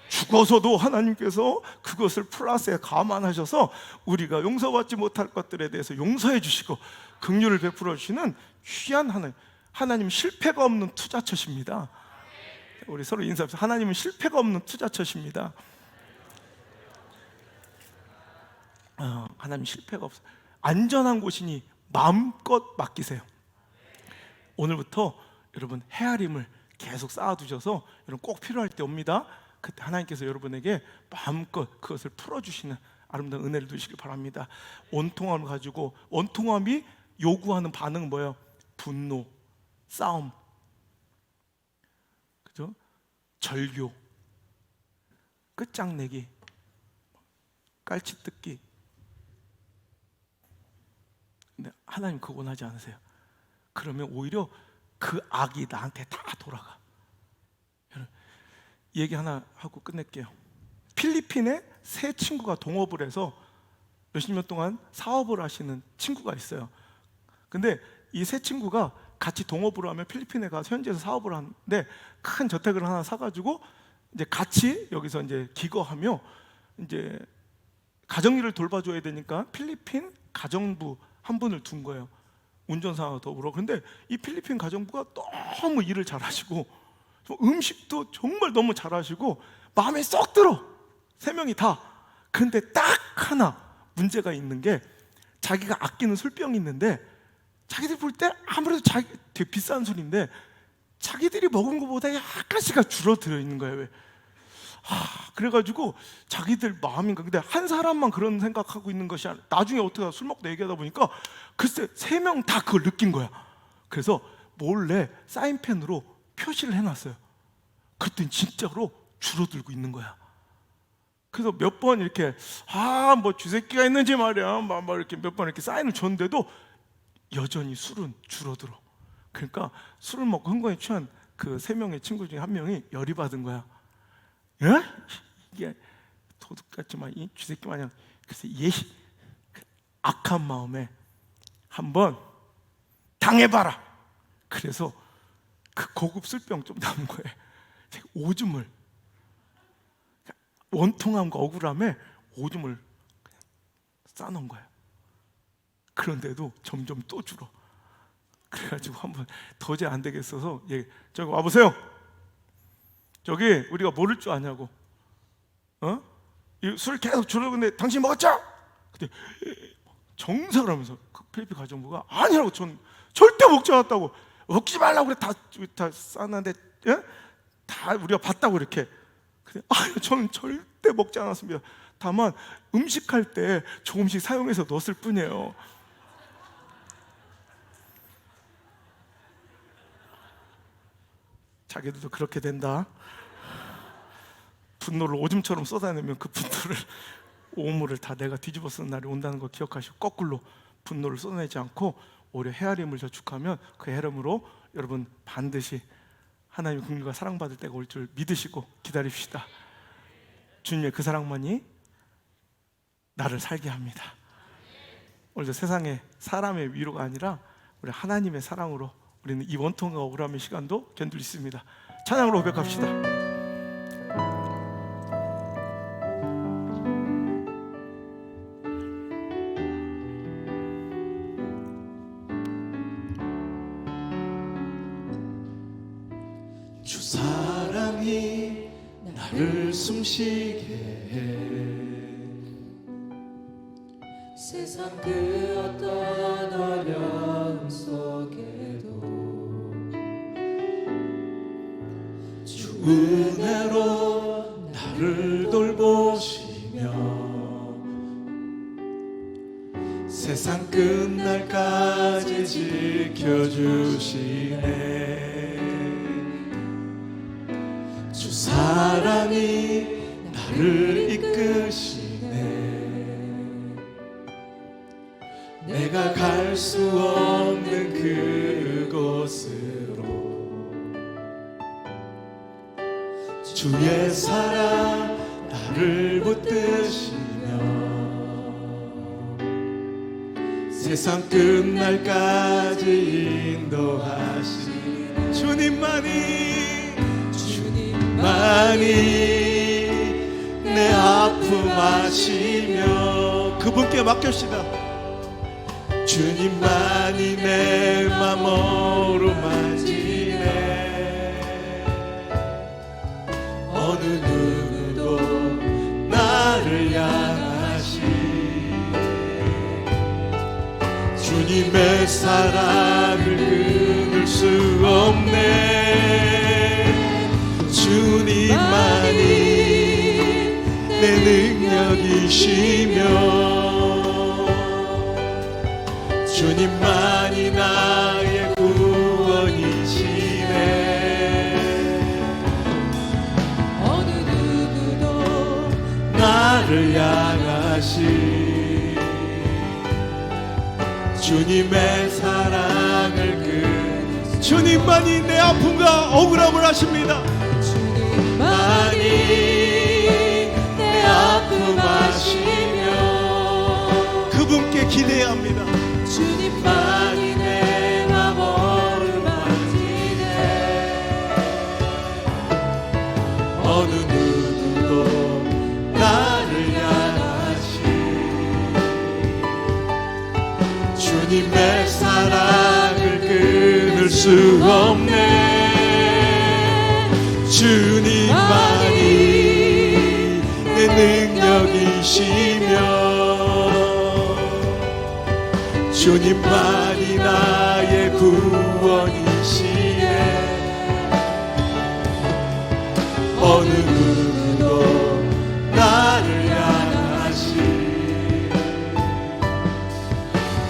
S1: 죽어서도 하나님께서 그것을 플러스에 감안하셔서 우리가 용서받지 못할 것들에 대해서 용서해 주시고 긍휼을 베풀어 주시는 귀한 하나님 실패가 없는 투자처십니다. 우리 서로 인사합시다. 하나님은 실패가 없는 투자처십니다. 하나님 실패가 없어요. 안전한 곳이니 마음껏 맡기세요. 오늘부터 여러분 헤아림을 계속 쌓아두셔서 여러분 꼭 필요할 때 옵니다. 그때 하나님께서 여러분에게 마음껏 그것을 풀어주시는 아름다운 은혜를 주시길 바랍니다. 원통함을 가지고, 원통함이 요구하는 반응은 뭐예요? 분노, 싸움, 그죠? 절교, 끝장내기, 깔치뜯기. 근데 하나님 그거 원하지 않으세요. 그러면 오히려 그 악이 나한테 다 돌아가. 얘기 하나 하고 끝낼게요. 필리핀에 세 친구가 동업을 해서 몇십 년 동안 사업을 하시는 친구가 있어요. 근데 이 세 친구가 같이 동업으로 하면 필리핀에 가서 현지에서 사업을 하는데 큰 저택을 하나 사가지고 이제 같이 여기서 이제 기거하며 이제 가정일을 돌봐줘야 되니까 필리핀 가정부 한 분을 둔 거예요. 운전사와 더불어. 그런데 이 필리핀 가정부가 너무 일을 잘하시고 음식도 정말 너무 잘하시고 마음에 쏙 들어. 세 명이 다. 그런데 딱 하나 문제가 있는 게 자기가 아끼는 술병이 있는데 자기들이 볼 때 아무래도 되게 비싼 술인데 자기들이 먹은 것보다 약간씩가 줄어들어 있는 거예요. 왜? 그래가지고 자기들 마음인가. 근데 한 사람만 그런 생각하고 있는 것이 아니라 나중에 어떻게 술 먹다 얘기하다 보니까 글쎄 세 명 다 그걸 느낀 거야. 그래서 몰래 사인펜으로 표시를 해놨어요. 그랬더니 진짜로 줄어들고 있는 거야. 그래서 몇 번 이렇게 뭐 쥐새끼가 있는지 말이야 막 이렇게 몇 번 이렇게 사인을 줬는데도 여전히 술은 줄어들어. 그러니까 술을 먹고 흥건에 취한 그 세 명의 친구 중에 한 명이 열이 받은 거야. 예? 이게 도둑같지만 이 쥐새끼 마냥 글쎄 악한 마음에 한번 당해봐라. 그래서 그 고급 술병 좀 남은 거예요. 오줌을 원통함과 억울함에 오줌을 그냥 싸놓은 거예요. 그런데도 점점 또 줄어. 그래가지고 한번 도저히 안 되겠어서 저기 와보세요. 저기 우리가 모를 줄 아냐고. 이 술 계속 줄어드는데 당신 먹었죠? 근데 정색을 하면서 그 필리핀 가정부가 아니라고, 전 절대 먹지 않았다고. 먹지 말라고 그래. 다 쌌는데 다 우리가 봤다고 이렇게. 근데 저는 절대 먹지 않았습니다. 다만 음식할 때 조금씩 사용해서 넣었을 뿐이에요. 자기들도 그렇게 된다. 분노를 오줌처럼 쏟아내면 그 분노를 오물을 다 내가 뒤집어 쓰는 날이 온다는 거 기억하시고 거꾸로 분노를 쏟아내지 않고 오히려 헤아림을 저축하면 그 헤아림으로 여러분 반드시 하나님의 긍휼과 사랑받을 때가 올 줄 믿으시고 기다립시다. 주님의 그 사랑만이 나를 살게 합니다. 오늘도 세상의 사람의 위로가 아니라 우리 하나님의 사랑으로 우리는 이 원통과 억울함의 시간도 견딜 수 있습니다. 찬양으로 고백합시다.
S2: 주 사랑이 나를 숨쉬게 해. 세상 그 어떤 어려움 속에도 주 은혜로 나를 돌보시며 세상 끝날까지 지켜주시네. 주 사랑이 나를 이끄시네. 내가 갈 수 없는 그곳으로 주의 사랑 나를 붙드시며 세상 끝날까지 인도하시네. 주님만이 내 아픔 아시며 그분께 맡깁시다. 주님만이 내 맘 어루만지네. 어느 누구도 나를 향하시 주님의 사랑을 끊을 수 없네. 주님만이 내 능력이시며 주님만이 나의 구원이시네. 어느 누구도 나를 향하시 주님의 사랑을 주님만이 내 아픔과 억울함을 아십니다. 주님만이 내 아픔 아시며 그분께 기대야 합니다. 주님만이 내 맘 어루만지네. 수 없네. 주님만이 내 능력이시며 주님만이 나의 구원이시네. 어느 누구도 나를 향하시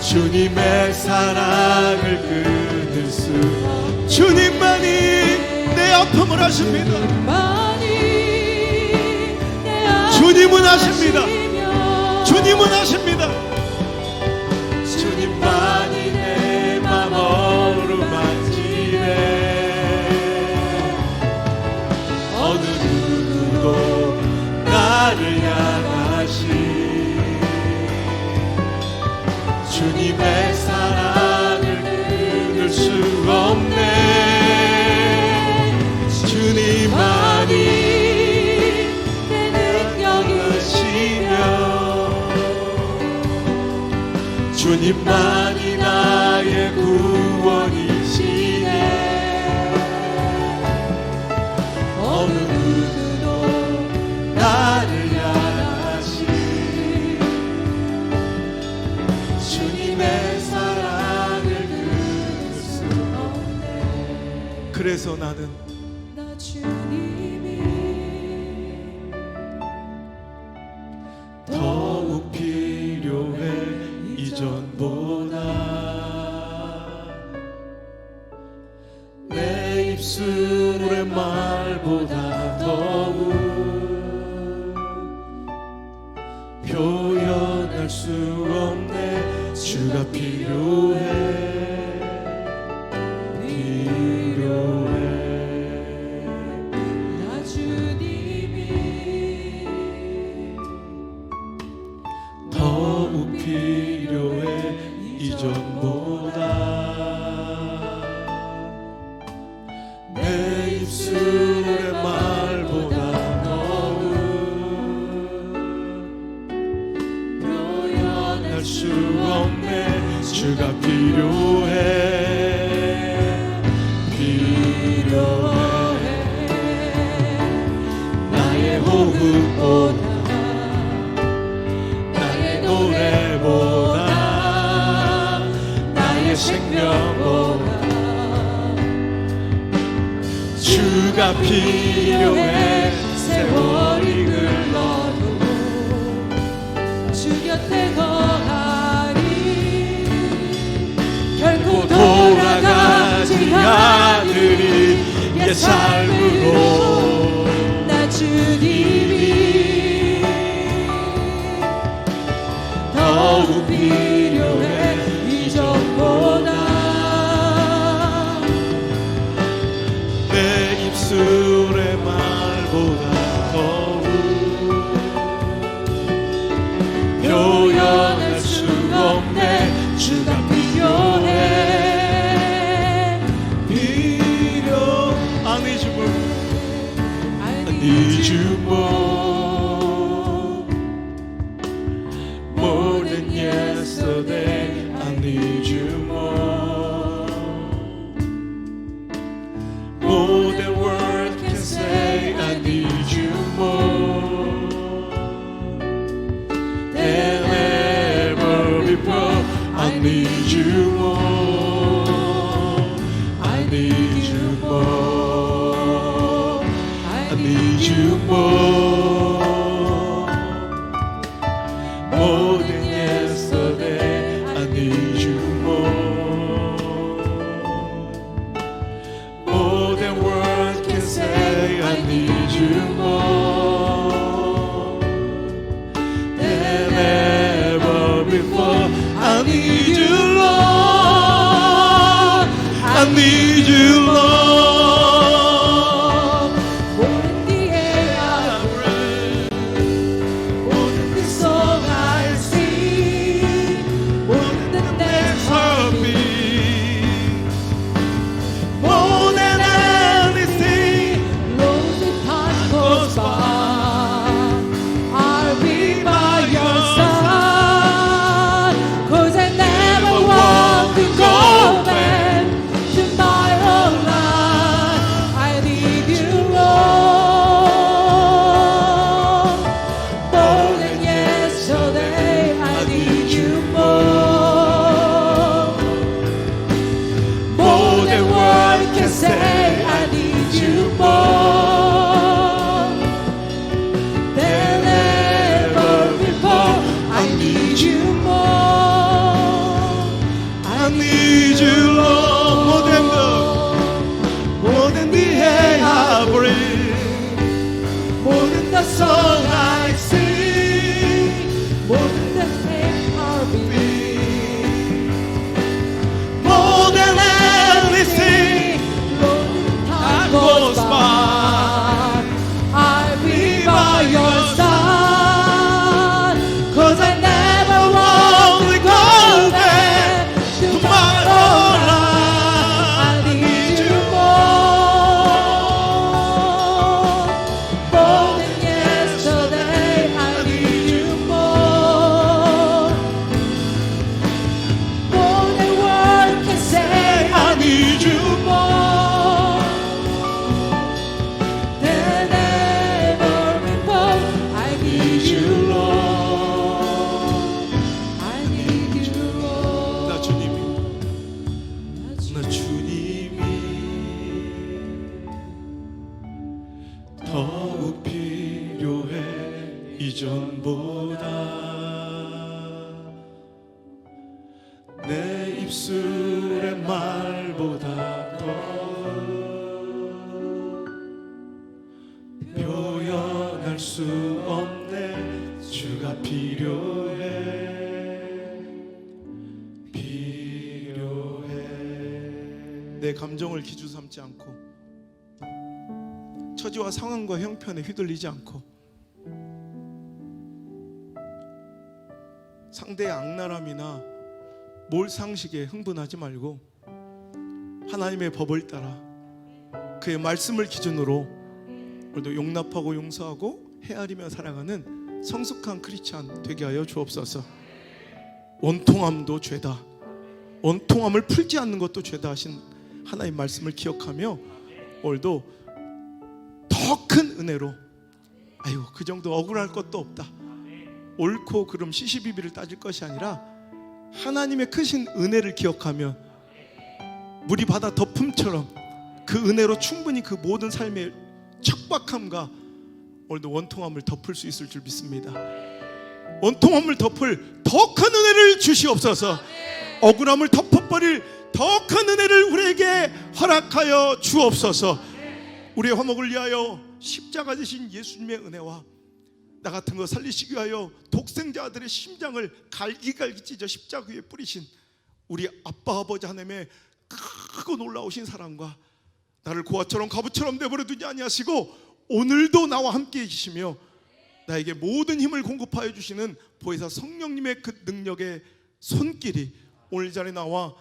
S2: 주님의 사랑을 끊을 수 주님만이 내 아픔을 아십니다. 주님은 아십니다. 주님은 아십니다. 주님만이 내 맘 어루만지네. 어느 누구도 나를 향하시 주님의 사랑을 끊을 수 없네. 주님만이 내 능력이시며 주님만이 나의 구원이시네. 어느 누구도 나를 향하시 주님의 사랑을 끊을 수 없네. 그래서 나는
S3: 나 주님이
S2: 더욱 필요해. 이전보다 내 입술의 말보다 더욱 표현할 수 없네. 주가 필요해. 필요해.
S3: 나 주님이
S2: 더욱 필요해. 이전보다 내 입술의 말보다 더욱 표현할 수 없네. 주가 필요해. 필요해. 나의 호흡보다 나의 노래보다 나의 생명보다 주가 필요해. 세월이 흘러도
S3: 주 곁에 거하리. 결코
S2: 돌아가지 않으리. 옛 삶으로
S3: 나 주님이
S2: 더욱 필요해.
S3: 이전보다
S2: 내 입술의 말보다 더욱 표현할 수 없네. 주가 필요해. 필요 I need you more. I need you more. More than yesterday. I need you more. More than words can say. I need you more than ever before. I need you more. I need you more. I need you more. More than yesterday. I need you more. More than words can say. I need you more than ever before. I need you. 이전보다 내 입술의 말보다 더 표현할 수 없네. 주가 필요해.
S1: 내 감정을 기준 삼지 않고 처지와 상황과 형편에 휘둘리지 않고 상대의 악랄함이나 몰상식에 흥분하지 말고 하나님의 법을 따라 그의 말씀을 기준으로 오늘도 용납하고 용서하고 헤아리며 살아가는 성숙한 크리스찬 되게 하여 주옵소서. 원통함도 죄다, 원통함을 풀지 않는 것도 죄다 하신 하나님 말씀을 기억하며 오늘도 더 큰 은혜로 아유 그 정도 억울할 것도 없다, 옳고 그름 시시비비를 따질 것이 아니라 하나님의 크신 은혜를 기억하며 물이 바다 덮음처럼 그 은혜로 충분히 그 모든 삶의 척박함과 오늘도 원통함을 덮을 수 있을 줄 믿습니다. 원통함을 덮을 더 큰 은혜를 주시옵소서. 억울함을 덮어버릴 더 큰 은혜를 우리에게 허락하여 주옵소서. 우리의 화목을 위하여 십자가 되신 예수님의 은혜와 나 같은 거 살리시기 위하여 독생자들의 심장을 갈기갈기 찢어 십자가 위에 뿌리신 우리 아빠 아버지 하나님의 크고 놀라우신 사랑과 나를 고아처럼 가부처럼 내버려 두지 아니하시고 오늘도 나와 함께 계시며 나에게 모든 힘을 공급하여 주시는 보혜사 성령님의 그 능력의 손길이 오늘 이 자리에 나와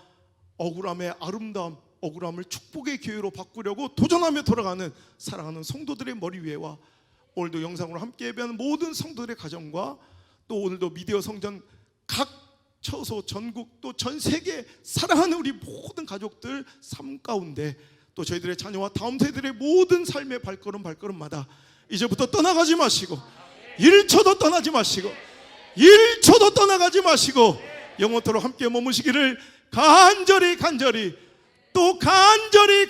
S1: 억울함의 아름다움, 억울함을 축복의 기회로 바꾸려고 도전하며 돌아가는 사랑하는 성도들의 머리 위에와 오늘도 영상으로 함께 예배하는 모든 성도들의 가정과 또 오늘도 미디어 성전 각 처소 전국 또 전 세계 사랑하는 우리 모든 가족들 삶 가운데 또 저희들의 자녀와 다음 세대들의 모든 삶의 발걸음마다 이제부터 떠나가지 마시고 1초도 떠나지 마시고 1초도 떠나가지 마시고 영원토록 함께 머무시기를 간절히 또 간절히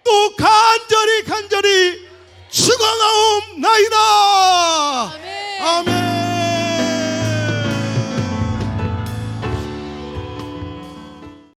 S1: 또 간절히 축원하옵나이다.